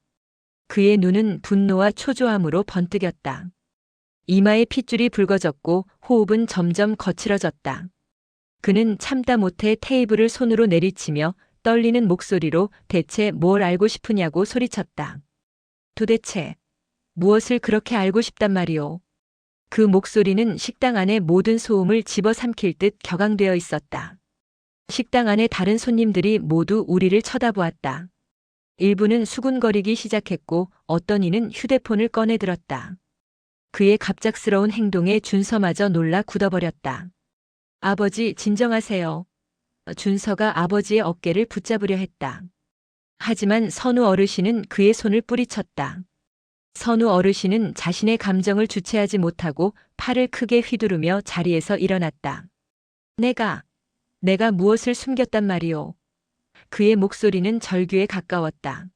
그의 눈은 분노와 초조함으로 번뜩였다. 이마에 핏줄이 붉어졌고 호흡은 점점 거칠어졌다. 그는 참다 못해 테이블을 손으로 내리치며 떨리는 목소리로 대체 뭘 알고 싶으냐고 소리쳤다. 도대체 무엇을 그렇게 알고 싶단 말이오? 그 목소리는 식당 안의 모든 소음을 집어삼킬 듯 격앙되어 있었다. 식당 안의 다른 손님들이 모두 우리를 쳐다보았다. 일부는 수군거리기 시작했고 어떤 이는 휴대폰을 꺼내들었다. 그의 갑작스러운 행동에 준서마저 놀라 굳어버렸다. 아버지, 진정하세요. 준서가 아버지의 어깨를 붙잡으려 했다. 하지만 선우 어르신은 그의 손을 뿌리쳤다. 선우 어르신은 자신의 감정을 주체하지 못하고 팔을 크게 휘두르며 자리에서 일어났다. 내가 무엇을 숨겼단 말이오. 그의 목소리는 절규에 가까웠다.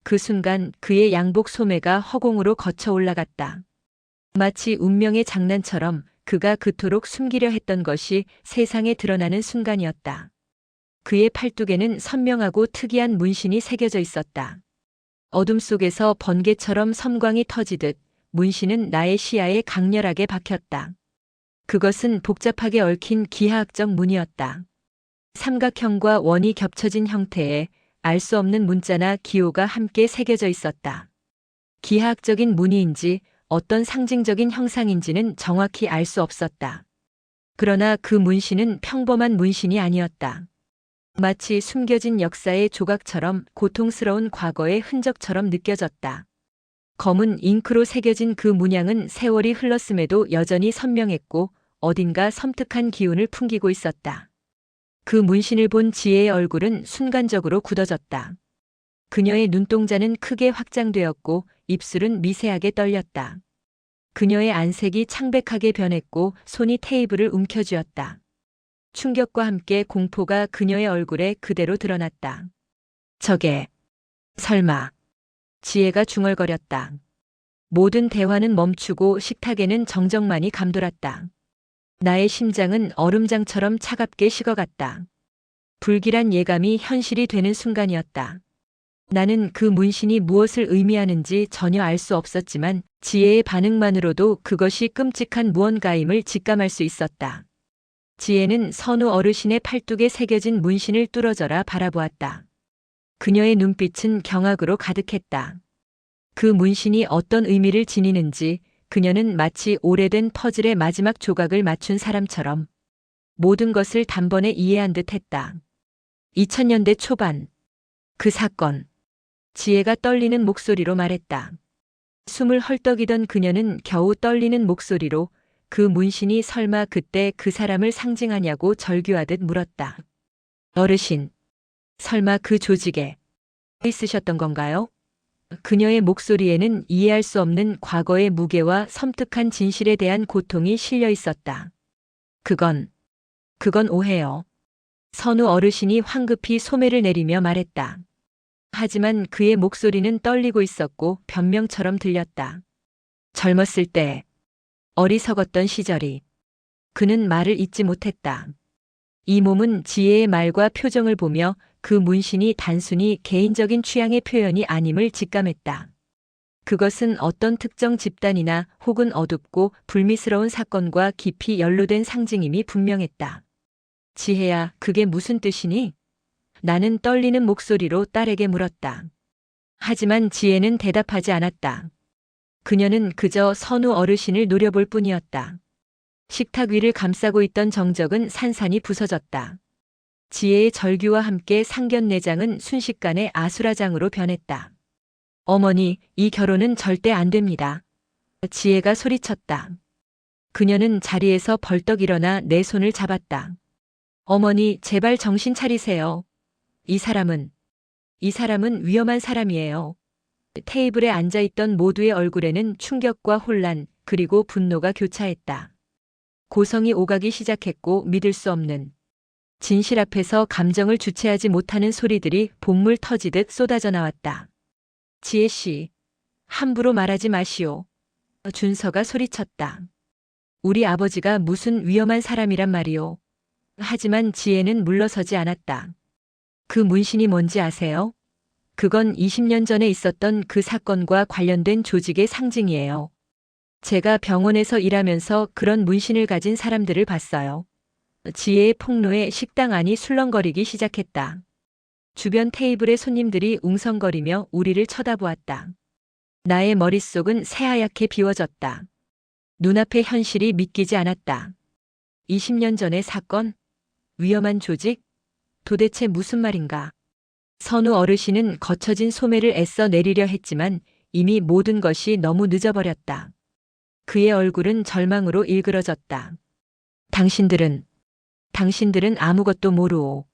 그 순간 그의 양복 소매가 허공으로 거쳐 올라갔다. 마치 운명의 장난처럼 그가 그토록 숨기려 했던 것이 세상에 드러나는 순간이었다. 그의 팔뚝에는 선명하고 특이한 문신이 새겨져 있었다. 어둠 속에서 번개처럼 섬광이 터지듯 문신은 나의 시야에 강렬하게 박혔다. 그것은 복잡하게 얽힌 기하학적 문이었다. 삼각형과 원이 겹쳐진 형태에 알 수 없는 문자나 기호가 함께 새겨져 있었다. 기하학적인 문의인지 어떤 상징적인 형상인지는 정확히 알 수 없었다. 그러나 그 문신은 평범한 문신이 아니었다. 마치 숨겨진 역사의 조각처럼 고통스러운 과거의 흔적처럼 느껴졌다. 검은 잉크로 새겨진 그 문양은 세월이 흘렀음에도 여전히 선명했고 어딘가 섬뜩한 기운을 풍기고 있었다. 그 문신을 본 지혜의 얼굴은 순간적으로 굳어졌다. 그녀의 눈동자는 크게 확장되었고 입술은 미세하게 떨렸다. 그녀의 안색이 창백하게 변했고 손이 테이블을 움켜쥐었다. 충격과 함께 공포가 그녀의 얼굴에 그대로 드러났다. 저게 설마. 지혜가 중얼거렸다. 모든 대화는 멈추고 식탁에는 정적만이 감돌았다. 나의 심장은 얼음장처럼 차갑게 식어갔다. 불길한 예감이 현실이 되는 순간이었다. 나는 그 문신이 무엇을 의미하는지 전혀 알 수 없었지만 지혜의 반응만으로도 그것이 끔찍한 무언가임을 직감할 수 있었다. 지혜는 선우 어르신의 팔뚝에 새겨진 문신을 뚫어져라 바라보았다. 그녀의 눈빛은 경악으로 가득했다. 그 문신이 어떤 의미를 지니는지 그녀는 마치 오래된 퍼즐의 마지막 조각을 맞춘 사람처럼 모든 것을 단번에 이해한 듯 했다. 2000년대 초반. 그 사건. 지혜가 떨리는 목소리로 말했다. 숨을 헐떡이던 그녀는 겨우 떨리는 목소리로 그 문신이 설마 그때 그 사람을 상징하냐고 절규하듯 물었다. 어르신, 설마 그 조직에 있으셨던 건가요? 그녀의 목소리에는 이해할 수 없는 과거의 무게와 섬뜩한 진실에 대한 고통이 실려 있었다. 그건 오해요. 선우 어르신이 황급히 소매를 내리며 말했다. 하지만 그의 목소리는 떨리고 있었고 변명처럼 들렸다. 젊었을 때, 어리석었던 시절이. 그는 말을 잇지 못했다. 이 몸은 지혜의 말과 표정을 보며 그 문신이 단순히 개인적인 취향의 표현이 아님을 직감했다. 그것은 어떤 특정 집단이나 혹은 어둡고 불미스러운 사건과 깊이 연루된 상징임이 분명했다. 지혜야, 그게 무슨 뜻이니? 나는 떨리는 목소리로 딸에게 물었다. 하지만 지혜는 대답하지 않았다. 그녀는 그저 선우 어르신을 노려볼 뿐이었다. 식탁 위를 감싸고 있던 정적은 산산이 부서졌다. 지혜의 절규와 함께 상견례장은 순식간에 아수라장으로 변했다. 어머니, 이 결혼은 절대 안 됩니다. 지혜가 소리쳤다. 그녀는 자리에서 벌떡 일어나 내 손을 잡았다. 어머니, 제발 정신 차리세요. 이 사람은 위험한 사람이에요. 테이블에 앉아있던 모두의 얼굴에는 충격과 혼란, 그리고 분노가 교차했다. 고성이 오가기 시작했고 믿을 수 없는 진실 앞에서 감정을 주체하지 못하는 소리들이 본물 터지듯 쏟아져 나왔다. 지혜 씨, 함부로 말하지 마시오. 준서가 소리쳤다. 우리 아버지가 무슨 위험한 사람이란 말이오. 하지만 지혜는 물러서지 않았다. 그 문신이 뭔지 아세요? 그건 20년 전에 있었던 그 사건과 관련된 조직의 상징이에요. 제가 병원에서 일하면서 그런 문신을 가진 사람들을 봤어요. 지혜의 폭로에 식당 안이 술렁거리기 시작했다. 주변 테이블의 손님들이 웅성거리며 우리를 쳐다보았다. 나의 머릿속은 새하얗게 비워졌다. 눈앞의 현실이 믿기지 않았다. 20년 전의 사건? 위험한 조직? 도대체 무슨 말인가? 선우 어르신은 거쳐진 소매를 애써 내리려 했지만 이미 모든 것이 너무 늦어버렸다. 그의 얼굴은 절망으로 일그러졌다. 당신들은 아무것도 모르오.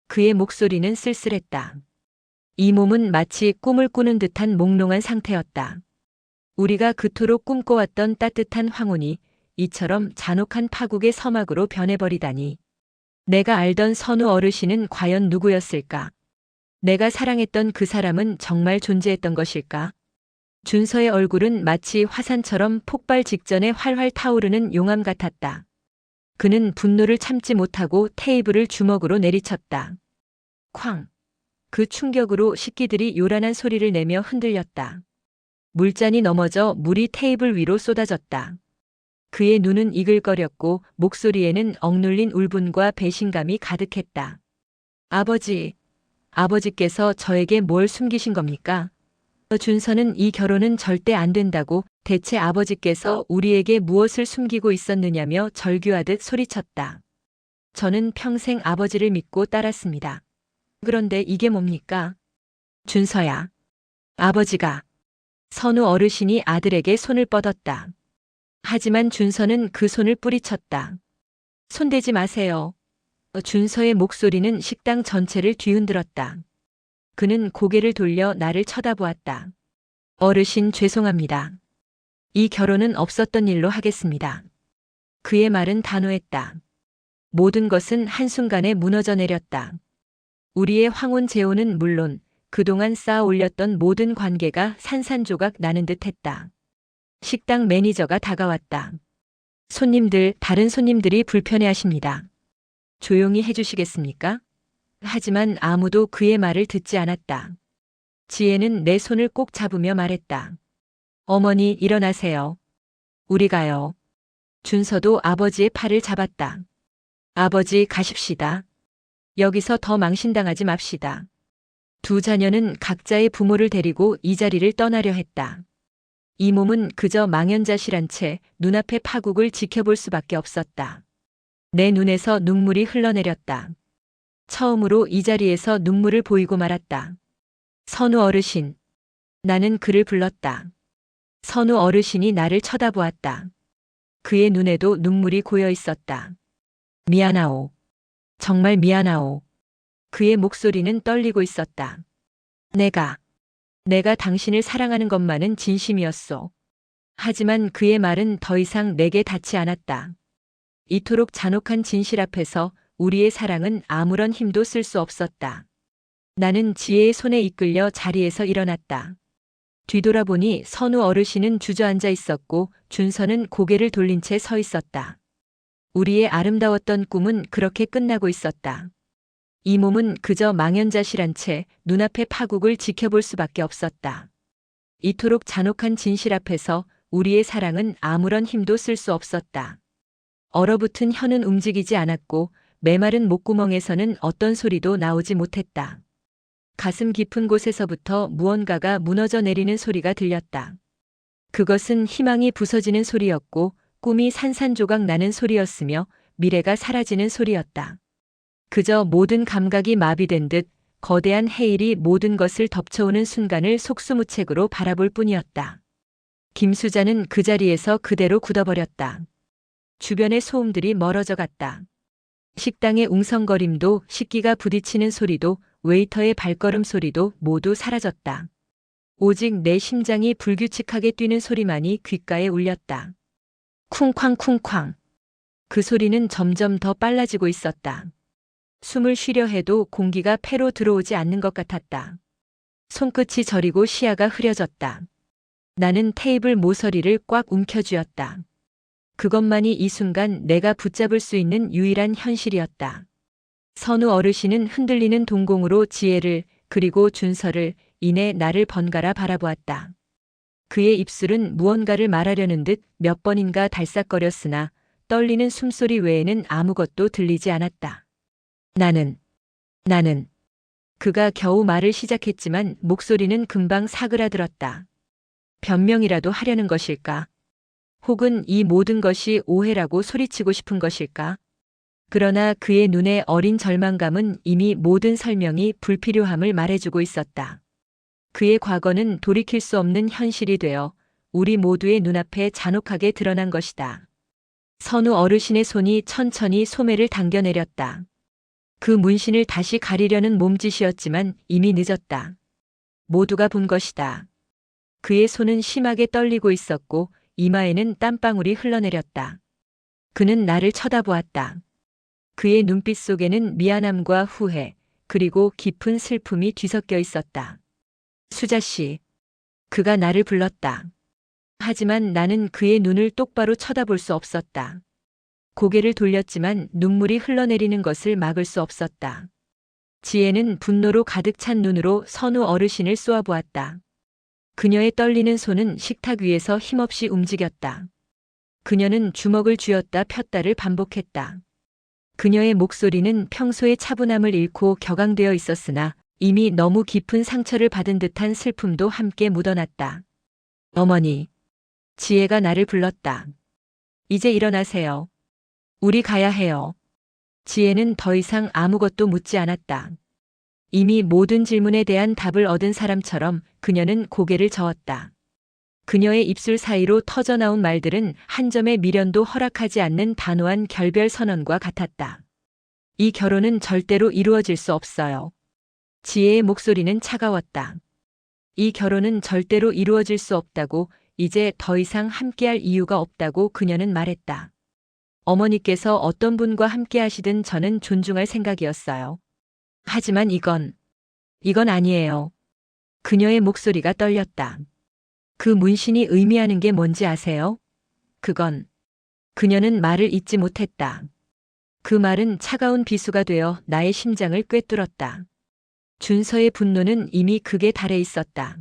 그의 목소리는 쓸쓸했다. 이 몸은 마치 꿈을 꾸는 듯한 몽롱한 상태였다. 우리가 그토록 꿈꿔왔던 따뜻한 황혼이 이처럼 잔혹한 파국의 서막으로 변해버리다니. 내가 알던 선우 어르신은 과연 누구였을까? 내가 사랑했던 그 사람은 정말 존재했던 것일까? 준서의 얼굴은 마치 화산처럼 폭발 직전에 활활 타오르는 용암 같았다. 그는 분노를 참지 못하고 테이블을 주먹으로 내리쳤다. 쾅! 그 충격으로 식기들이 요란한 소리를 내며 흔들렸다. 물잔이 넘어져 물이 테이블 위로 쏟아졌다. 그의 눈은 이글거렸고 목소리에는 억눌린 울분과 배신감이 가득했다. 아버지께서 저에게 뭘 숨기신 겁니까? 준서는 이 결혼은 절대 안 된다고 대체 아버지께서 우리에게 무엇을 숨기고 있었느냐며 절규하듯 소리쳤다. 저는 평생 아버지를 믿고 따랐습니다. 그런데 이게 뭡니까? 준서야. 아버지가. 선우 어르신이 아들에게 손을 뻗었다. 하지만 준서는 그 손을 뿌리쳤다. 손대지 마세요. 준서의 목소리는 식당 전체를 뒤흔들었다. 그는 고개를 돌려 나를 쳐다보았다. 어르신 죄송합니다. 이 결혼은 없었던 일로 하겠습니다. 그의 말은 단호했다. 모든 것은 한순간에 무너져 내렸다. 우리의 황혼 재혼은 물론 그동안 쌓아 올렸던 모든 관계가 산산조각 나는 듯 했다. 식당 매니저가 다가왔다. 다른 손님들이 불편해 하십니다. 조용히 해주시겠습니까? 하지만 아무도 그의 말을 듣지 않았다. 지혜는 내 손을 꼭 잡으며 말했다. 어머니, 일어나세요. 우리 가요. 준서도 아버지의 팔을 잡았다. 아버지, 가십시다. 여기서 더 망신당하지 맙시다. 두 자녀는 각자의 부모를 데리고 이 자리를 떠나려 했다. 이 몸은 그저 망연자실한 채 눈앞의 파국을 지켜볼 수밖에 없었다. 내 눈에서 눈물이 흘러내렸다. 처음으로 이 자리에서 눈물을 보이고 말았다. 선우 어르신. 나는 그를 불렀다. 선우 어르신이 나를 쳐다보았다. 그의 눈에도 눈물이 고여 있었다. 미안하오. 정말 미안하오. 그의 목소리는 떨리고 있었다. 내가 당신을 사랑하는 것만은 진심이었소. 하지만 그의 말은 더 이상 내게 닿지 않았다. 이토록 잔혹한 진실 앞에서 우리의 사랑은 아무런 힘도 쓸 수 없었다. 나는 지혜의 손에 이끌려 자리에서 일어났다. 뒤돌아보니 선우 어르신은 주저앉아 있었고 준서는 고개를 돌린 채 서 있었다. 우리의 아름다웠던 꿈은 그렇게 끝나고 있었다. 이 몸은 그저 망연자실한 채 눈앞의 파국을 지켜볼 수밖에 없었다. 이토록 잔혹한 진실 앞에서 우리의 사랑은 아무런 힘도 쓸 수 없었다. 얼어붙은 혀는 움직이지 않았고 메마른 목구멍에서는 어떤 소리도 나오지 못했다. 가슴 깊은 곳에서부터 무언가가 무너져 내리는 소리가 들렸다. 그것은 희망이 부서지는 소리였고 꿈이 산산조각 나는 소리였으며 미래가 사라지는 소리였다. 그저 모든 감각이 마비된 듯 거대한 해일이 모든 것을 덮쳐오는 순간을 속수무책으로 바라볼 뿐이었다. 김수자는 그 자리에서 그대로 굳어버렸다. 주변의 소음들이 멀어져 갔다. 식당의 웅성거림도 식기가 부딪히는 소리도 웨이터의 발걸음 소리도 모두 사라졌다. 오직 내 심장이 불규칙하게 뛰는 소리만이 귓가에 울렸다. 쿵쾅쿵쾅. 그 소리는 점점 더 빨라지고 있었다. 숨을 쉬려 해도 공기가 폐로 들어오지 않는 것 같았다. 손끝이 저리고 시야가 흐려졌다. 나는 테이블 모서리를 꽉 움켜쥐었다. 그것만이 이 순간 내가 붙잡을 수 있는 유일한 현실이었다. 선우 어르신은 흔들리는 동공으로 지혜를 그리고 준서를 이내 나를 번갈아 바라보았다. 그의 입술은 무언가를 말하려는 듯 몇 번인가 달싹거렸으나 떨리는 숨소리 외에는 아무것도 들리지 않았다. 나는. 그가 겨우 말을 시작했지만 목소리는 금방 사그라들었다. 변명이라도 하려는 것일까? 혹은 이 모든 것이 오해라고 소리치고 싶은 것일까? 그러나 그의 눈에 어린 절망감은 이미 모든 설명이 불필요함을 말해주고 있었다. 그의 과거는 돌이킬 수 없는 현실이 되어 우리 모두의 눈앞에 잔혹하게 드러난 것이다. 선우 어르신의 손이 천천히 소매를 당겨내렸다. 그 문신을 다시 가리려는 몸짓이었지만 이미 늦었다. 모두가 본 것이다. 그의 손은 심하게 떨리고 있었고 이마에는 땀방울이 흘러내렸다. 그는 나를 쳐다보았다. 그의 눈빛 속에는 미안함과 후회, 그리고 깊은 슬픔이 뒤섞여 있었다. 수자 씨. 그가 나를 불렀다. 하지만 나는 그의 눈을 똑바로 쳐다볼 수 없었다. 고개를 돌렸지만 눈물이 흘러내리는 것을 막을 수 없었다. 지혜는 분노로 가득 찬 눈으로 선우 어르신을 쏘아보았다. 그녀의 떨리는 손은 식탁 위에서 힘없이 움직였다. 그녀는 주먹을 쥐었다 폈다를 반복했다. 그녀의 목소리는 평소의 차분함을 잃고 격앙되어 있었으나 이미 너무 깊은 상처를 받은 듯한 슬픔도 함께 묻어났다. 어머니. 지혜가 나를 불렀다. 이제 일어나세요. 우리 가야 해요. 지혜는 더 이상 아무것도 묻지 않았다. 이미 모든 질문에 대한 답을 얻은 사람처럼 그녀는 고개를 저었다. 그녀의 입술 사이로 터져나온 말들은 한 점의 미련도 허락하지 않는 단호한 결별 선언과 같았다. 이 결혼은 절대로 이루어질 수 없어요. 지혜의 목소리는 차가웠다. 이 결혼은 절대로 이루어질 수 없다고, 이제 더 이상 함께할 이유가 없다고 그녀는 말했다. 어머니께서 어떤 분과 함께 하시든 저는 존중할 생각이었어요. 하지만 이건 아니에요. 그녀의 목소리가 떨렸다. 그 문신이 의미하는 게 뭔지 아세요? 그건. 그녀는 말을 잇지 못했다. 그 말은 차가운 비수가 되어 나의 심장을 꿰뚫었다. 준서의 분노는 이미 극에 달해 있었다.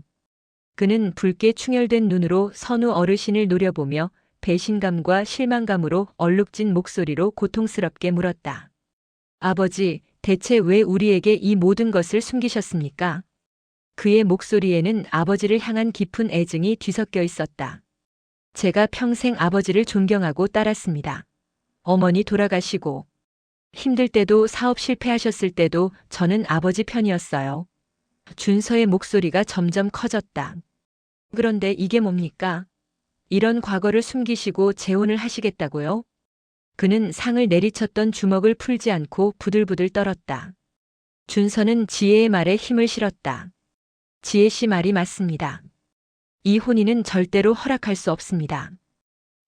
그는 붉게 충혈된 눈으로 선우 어르신을 노려보며 배신감과 실망감으로 얼룩진 목소리로 고통스럽게 물었다. 아버지, 대체 왜 우리에게 이 모든 것을 숨기셨습니까? 그의 목소리에는 아버지를 향한 깊은 애증이 뒤섞여 있었다. 제가 평생 아버지를 존경하고 따랐습니다. 어머니 돌아가시고 힘들 때도 사업 실패하셨을 때도 저는 아버지 편이었어요. 준서의 목소리가 점점 커졌다. 그런데 이게 뭡니까? 이런 과거를 숨기시고 재혼을 하시겠다고요? 그는 상을 내리쳤던 주먹을 풀지 않고 부들부들 떨었다. 준서는 지혜의 말에 힘을 실었다. 지혜 씨 말이 맞습니다. 이 혼인은 절대로 허락할 수 없습니다.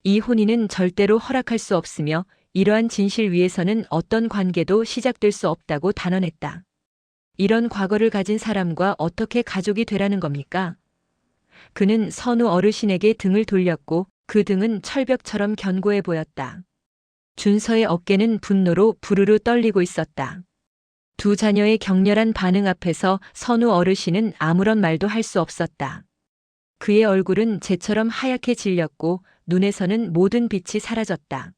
이 혼인은 절대로 허락할 수 없으며 이러한 진실 위에서는 어떤 관계도 시작될 수 없다고 단언했다. 이런 과거를 가진 사람과 어떻게 가족이 되라는 겁니까? 그는 선우 어르신에게 등을 돌렸고 그 등은 철벽처럼 견고해 보였다. 준서의 어깨는 분노로 부르르 떨리고 있었다. 두 자녀의 격렬한 반응 앞에서 선우 어르신은 아무런 말도 할 수 없었다. 그의 얼굴은 재처럼 하얗게 질렸고 눈에서는 모든 빛이 사라졌다.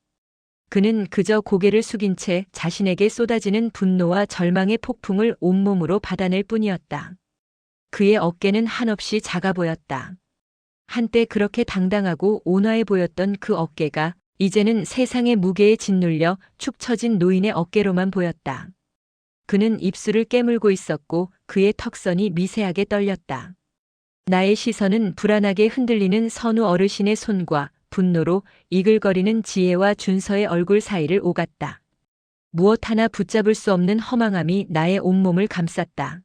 그는 그저 고개를 숙인 채 자신에게 쏟아지는 분노와 절망의 폭풍을 온몸으로 받아낼 뿐이었다. 그의 어깨는 한없이 작아 보였다. 한때 그렇게 당당하고 온화해 보였던 그 어깨가 이제는 세상의 무게에 짓눌려 축 처진 노인의 어깨로만 보였다. 그는 입술을 깨물고 있었고 그의 턱선이 미세하게 떨렸다. 나의 시선은 불안하게 흔들리는 선우 어르신의 손과 분노로 이글거리는 지혜와 준서의 얼굴 사이를 오갔다. 무엇 하나 붙잡을 수 없는 허망함이 나의 온몸을 감쌌다.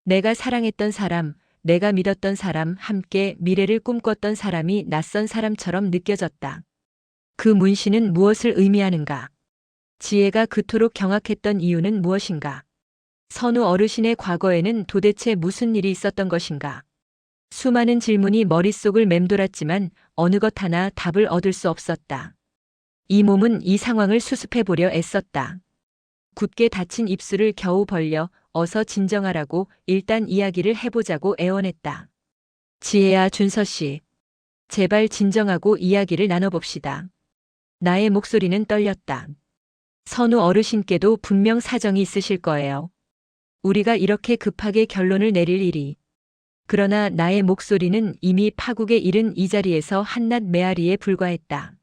내가 사랑했던 사람, 내가 믿었던 사람, 함께 미래를 꿈꿨던 사람이 낯선 사람처럼 느껴졌다. 그 문신은 무엇을 의미하는가? 지혜가 그토록 경악했던 이유는 무엇인가? 선우 어르신의 과거에는 도대체 무슨 일이 있었던 것인가? 수많은 질문이 머릿속을 맴돌았지만 어느 것 하나 답을 얻을 수 없었다. 이 몸은 이 상황을 수습해보려 애썼다. 굳게 닫힌 입술을 겨우 벌려 어서 진정하라고 일단 이야기를 해보자고 애원했다. 지혜야, 준서 씨. 제발 진정하고 이야기를 나눠봅시다. 나의 목소리는 떨렸다. 선우 어르신께도 분명 사정이 있으실 거예요. 우리가 이렇게 급하게 결론을 내릴 일이. 그러나 나의 목소리는 이미 파국에 이른 이 자리에서 한낱 메아리에 불과했다.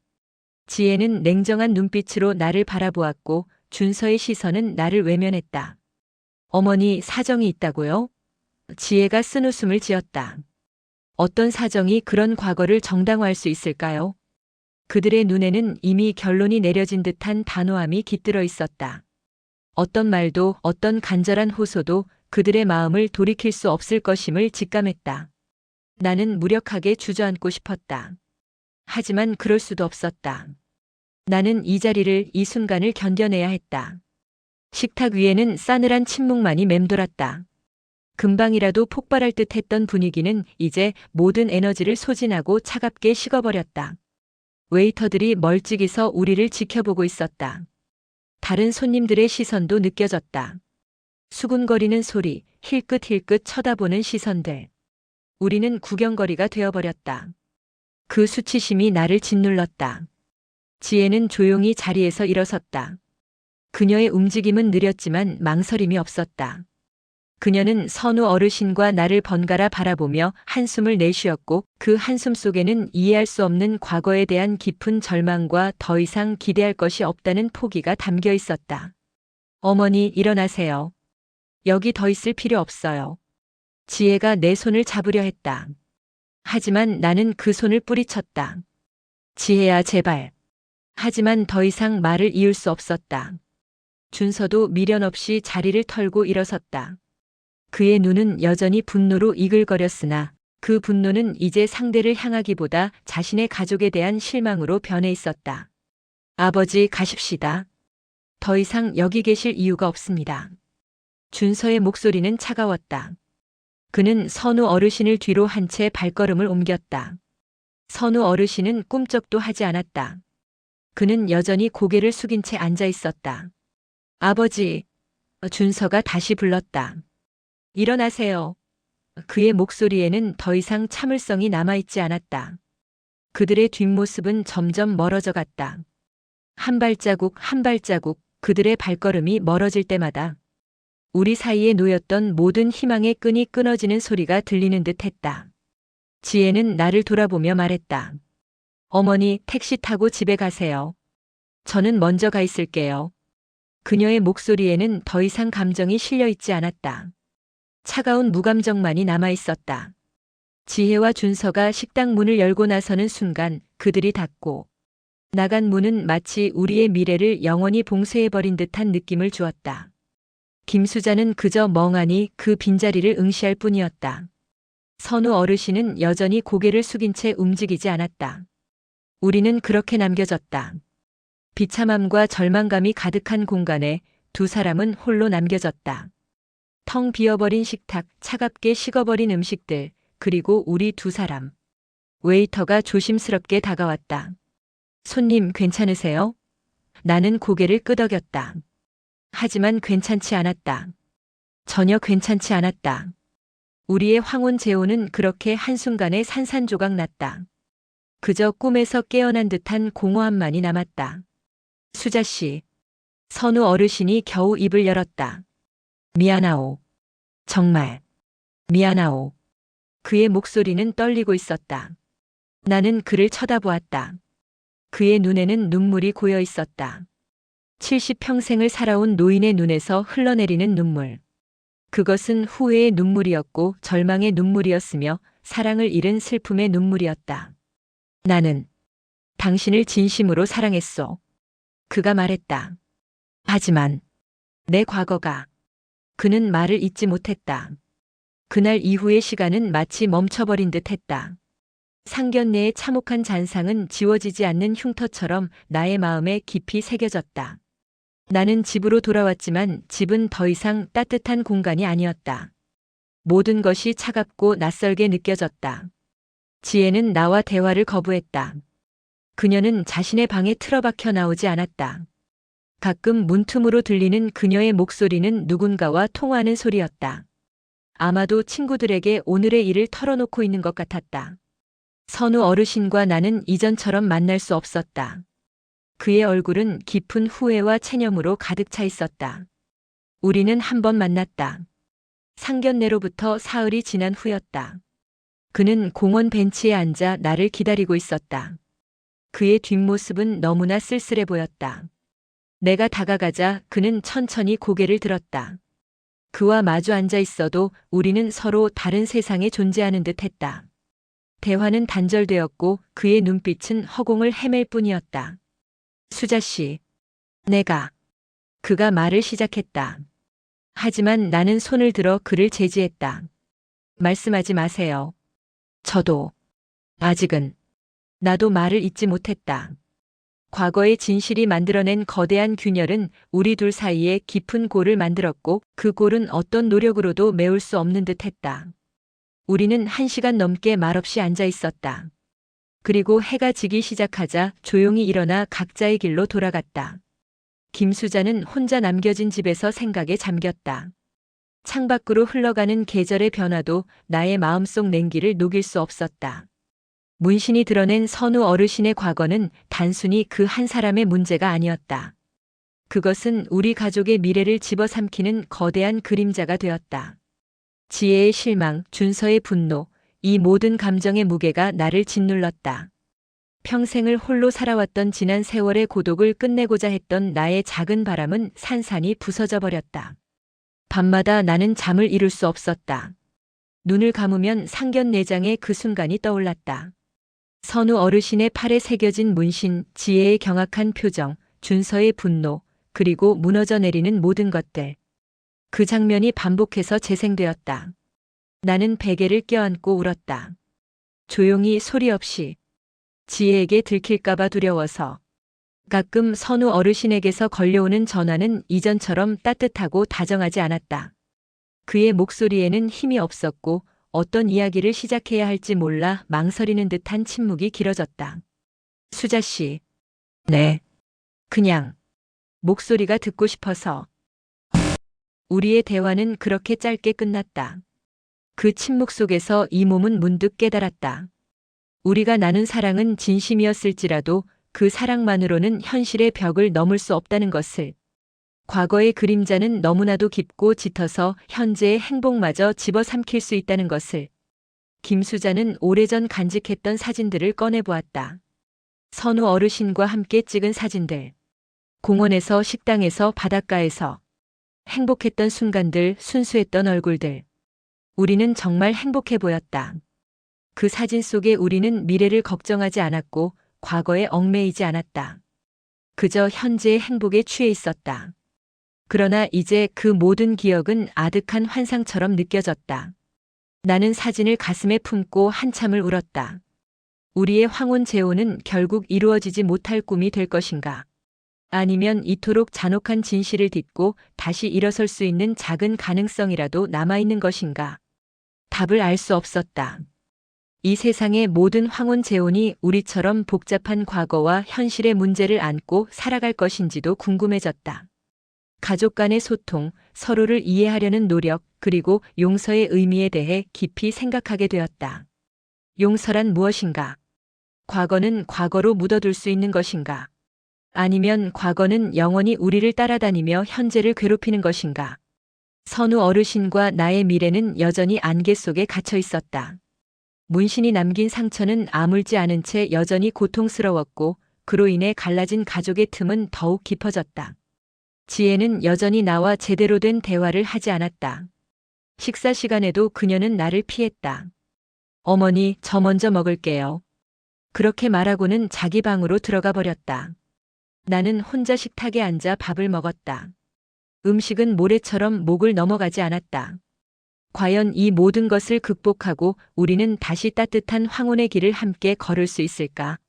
지혜는 냉정한 눈빛으로 나를 바라보았고 준서의 시선은 나를 외면했다. 어머니, 사정이 있다고요? 지혜가 쓴웃음을 지었다. 어떤 사정이 그런 과거를 정당화할 수 있을까요? 그들의 눈에는 이미 결론이 내려진 듯한 단호함이 깃들어 있었다. 어떤 말도 어떤 간절한 호소도 그들의 마음을 돌이킬 수 없을 것임을 직감했다. 나는 무력하게 주저앉고 싶었다. 하지만 그럴 수도 없었다. 나는 이 자리를, 이 순간을 견뎌내야 했다. 식탁 위에는 싸늘한 침묵만이 맴돌았다. 금방이라도 폭발할 듯 했던 분위기는 이제 모든 에너지를 소진하고 차갑게 식어버렸다. 웨이터들이 멀찍이서 우리를 지켜보고 있었다. 다른 손님들의 시선도 느껴졌다. 수군거리는 소리, 힐끗힐끗 쳐다보는 시선들. 우리는 구경거리가 되어버렸다. 그 수치심이 나를 짓눌렀다. 지혜는 조용히 자리에서 일어섰다. 그녀의 움직임은 느렸지만 망설임이 없었다. 그녀는 선우 어르신과 나를 번갈아 바라보며 한숨을 내쉬었고 그 한숨 속에는 이해할 수 없는 과거에 대한 깊은 절망과 더 이상 기대할 것이 없다는 포기가 담겨 있었다. 어머니, 일어나세요. 여기 더 있을 필요 없어요. 지혜가 내 손을 잡으려 했다. 하지만 나는 그 손을 뿌리쳤다. 지혜야, 제발. 하지만 더 이상 말을 이을 수 없었다. 준서도 미련 없이 자리를 털고 일어섰다. 그의 눈은 여전히 분노로 이글거렸으나 그 분노는 이제 상대를 향하기보다 자신의 가족에 대한 실망으로 변해 있었다. 아버지, 가십시다. 더 이상 여기 계실 이유가 없습니다. 준서의 목소리는 차가웠다. 그는 선우 어르신을 뒤로 한 채 발걸음을 옮겼다. 선우 어르신은 꿈쩍도 하지 않았다. 그는 여전히 고개를 숙인 채 앉아 있었다. 아버지, 준서가 다시 불렀다. 일어나세요. 그의 목소리에는 더 이상 참을성이 남아있지 않았다. 그들의 뒷모습은 점점 멀어져 갔다. 한 발자국 한 발자국 그들의 발걸음이 멀어질 때마다 우리 사이에 놓였던 모든 희망의 끈이 끊어지는 소리가 들리는 듯 했다. 지혜는 나를 돌아보며 말했다. 어머니, 택시 타고 집에 가세요. 저는 먼저 가 있을게요. 그녀의 목소리에는 더 이상 감정이 실려 있지 않았다. 차가운 무감정만이 남아 있었다. 지혜와 준서가 식당 문을 열고 나서는 순간 그들이 닫고 나간 문은 마치 우리의 미래를 영원히 봉쇄해버린 듯한 느낌을 주었다. 김수자는 그저 멍하니 그 빈자리를 응시할 뿐이었다. 선우 어르신은 여전히 고개를 숙인 채 움직이지 않았다. 우리는 그렇게 남겨졌다. 비참함과 절망감이 가득한 공간에 두 사람은 홀로 남겨졌다. 텅 비어버린 식탁, 차갑게 식어버린 음식들, 그리고 우리 두 사람. 웨이터가 조심스럽게 다가왔다. 손님 괜찮으세요? 나는 고개를 끄덕였다. 하지만 괜찮지 않았다. 전혀 괜찮지 않았다. 우리의 황혼 재혼은 그렇게 한순간에 산산조각 났다. 그저 꿈에서 깨어난 듯한 공허함만이 남았다. 수자씨. 선우 어르신이 겨우 입을 열었다. 미안하오. 정말. 미안하오. 그의 목소리는 떨리고 있었다. 나는 그를 쳐다보았다. 그의 눈에는 눈물이 고여 있었다. 70평생을 살아온 노인의 눈에서 흘러내리는 눈물. 그것은 후회의 눈물이었고 절망의 눈물이었으며 사랑을 잃은 슬픔의 눈물이었다. 나는 당신을 진심으로 사랑했소. 그가 말했다. 하지만 내 과거가. 그는 말을 잇지 못했다. 그날 이후의 시간은 마치 멈춰버린 듯 했다. 상견례의 참혹한 잔상은 지워지지 않는 흉터처럼 나의 마음에 깊이 새겨졌다. 나는 집으로 돌아왔지만 집은 더 이상 따뜻한 공간이 아니었다. 모든 것이 차갑고 낯설게 느껴졌다. 지혜는 나와 대화를 거부했다. 그녀는 자신의 방에 틀어박혀 나오지 않았다. 가끔 문틈으로 들리는 그녀의 목소리는 누군가와 통화하는 소리였다. 아마도 친구들에게 오늘의 일을 털어놓고 있는 것 같았다. 선우 어르신과 나는 이전처럼 만날 수 없었다. 그의 얼굴은 깊은 후회와 체념으로 가득 차 있었다. 우리는 한 번 만났다. 상견례로부터 사흘이 지난 후였다. 그는 공원 벤치에 앉아 나를 기다리고 있었다. 그의 뒷모습은 너무나 쓸쓸해 보였다. 내가 다가가자 그는 천천히 고개를 들었다. 그와 마주 앉아 있어도 우리는 서로 다른 세상에 존재하는 듯 했다. 대화는 단절되었고 그의 눈빛은 허공을 헤맬 뿐이었다. 수자씨. 그가 말을 시작했다. 하지만 나는 손을 들어 그를 제지했다. 말씀하지 마세요. 저도. 아직은. 나도 말을 잇지 못했다. 과거의 진실이 만들어낸 거대한 균열은 우리 둘 사이에 깊은 골을 만들었고 그 골은 어떤 노력으로도 메울 수 없는 듯 했다. 우리는 1시간 넘게 말없이 앉아 있었다. 그리고 해가 지기 시작하자 조용히 일어나 각자의 길로 돌아갔다. 김수자는 혼자 남겨진 집에서 생각에 잠겼다. 창밖으로 흘러가는 계절의 변화도 나의 마음속 냉기를 녹일 수 없었다. 문신이 드러낸 선우 어르신의 과거는 단순히 그 한 사람의 문제가 아니었다. 그것은 우리 가족의 미래를 집어삼키는 거대한 그림자가 되었다. 지혜의 실망, 준서의 분노, 이 모든 감정의 무게가 나를 짓눌렀다. 평생을 홀로 살아왔던 지난 세월의 고독을 끝내고자 했던 나의 작은 바람은 산산이 부서져 버렸다. 밤마다 나는 잠을 이룰 수 없었다. 눈을 감으면 상견례장의 그 순간이 떠올랐다. 선우 어르신의 팔에 새겨진 문신, 지혜의 경악한 표정, 준서의 분노, 그리고 무너져 내리는 모든 것들. 그 장면이 반복해서 재생되었다. 나는 베개를 껴안고 울었다. 조용히 소리 없이. 지혜에게 들킬까봐 두려워서. 가끔 선우 어르신에게서 걸려오는 전화는 이전처럼 따뜻하고 다정하지 않았다. 그의 목소리에는 힘이 없었고 어떤 이야기를 시작해야 할지 몰라 망설이는 듯한 침묵이 길어졌다. 수자 씨. 네. 그냥 목소리가 듣고 싶어서. 우리의 대화는 그렇게 짧게 끝났다. 그 침묵 속에서 이 몸은 문득 깨달았다. 우리가 나눈 사랑은 진심이었을지라도 그 사랑만으로는 현실의 벽을 넘을 수 없다는 것을. 과거의 그림자는 너무나도 깊고 짙어서 현재의 행복마저 집어삼킬 수 있다는 것을. 김수자는 오래전 간직했던 사진들을 꺼내보았다. 선우 어르신과 함께 찍은 사진들. 공원에서, 식당에서, 바닷가에서. 행복했던 순간들, 순수했던 얼굴들. 우리는 정말 행복해 보였다. 그 사진 속에 우리는 미래를 걱정하지 않았고 과거에 얽매이지 않았다. 그저 현재의 행복에 취해 있었다. 그러나 이제 그 모든 기억은 아득한 환상처럼 느껴졌다. 나는 사진을 가슴에 품고 한참을 울었다. 우리의 황혼 재혼은 결국 이루어지지 못할 꿈이 될 것인가? 아니면 이토록 잔혹한 진실을 딛고 다시 일어설 수 있는 작은 가능성이라도 남아있는 것인가? 답을 알 수 없었다. 이 세상의 모든 황혼 재혼이 우리처럼 복잡한 과거와 현실의 문제를 안고 살아갈 것인지도 궁금해졌다. 가족 간의 소통, 서로를 이해하려는 노력, 그리고 용서의 의미에 대해 깊이 생각하게 되었다. 용서란 무엇인가? 과거는 과거로 묻어둘 수 있는 것인가? 아니면 과거는 영원히 우리를 따라다니며 현재를 괴롭히는 것인가? 선우 어르신과 나의 미래는 여전히 안개 속에 갇혀 있었다. 문신이 남긴 상처는 아물지 않은 채 여전히 고통스러웠고 그로 인해 갈라진 가족의 틈은 더욱 깊어졌다. 지혜는 여전히 나와 제대로 된 대화를 하지 않았다. 식사 시간에도 그녀는 나를 피했다. 어머니, 저 먼저 먹을게요. 그렇게 말하고는 자기 방으로 들어가 버렸다. 나는 혼자 식탁에 앉아 밥을 먹었다. 음식은 모래처럼 목을 넘어가지 않았다. 과연 이 모든 것을 극복하고 우리는 다시 따뜻한 황혼의 길을 함께 걸을 수 있을까?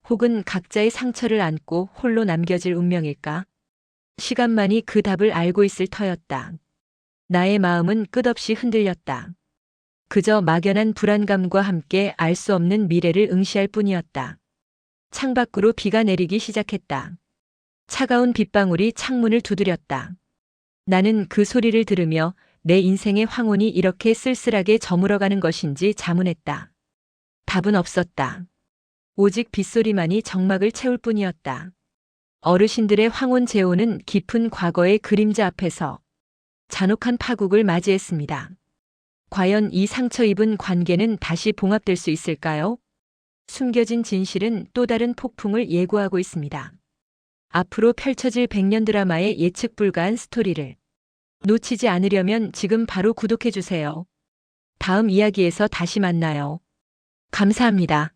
혹은 각자의 상처를 안고 홀로 남겨질 운명일까? 시간만이 그 답을 알고 있을 터였다. 나의 마음은 끝없이 흔들렸다. 그저 막연한 불안감과 함께 알 수 없는 미래를 응시할 뿐이었다. 창밖으로 비가 내리기 시작했다. 차가운 빗방울이 창문을 두드렸다. 나는 그 소리를 들으며 내 인생의 황혼이 이렇게 쓸쓸하게 저물어가는 것인지 자문했다. 답은 없었다. 오직 빗소리만이 정막을 채울 뿐이었다. 어르신들의 황혼 재혼은 깊은 과거의 그림자 앞에서 잔혹한 파국을 맞이했습니다. 과연 이 상처 입은 관계는 다시 봉합될 수 있을까요? 숨겨진 진실은 또 다른 폭풍을 예고하고 있습니다. 앞으로 펼쳐질 100년 드라마의 예측 불가한 스토리를 놓치지 않으려면 지금 바로 구독해주세요. 다음 이야기에서 다시 만나요. 감사합니다.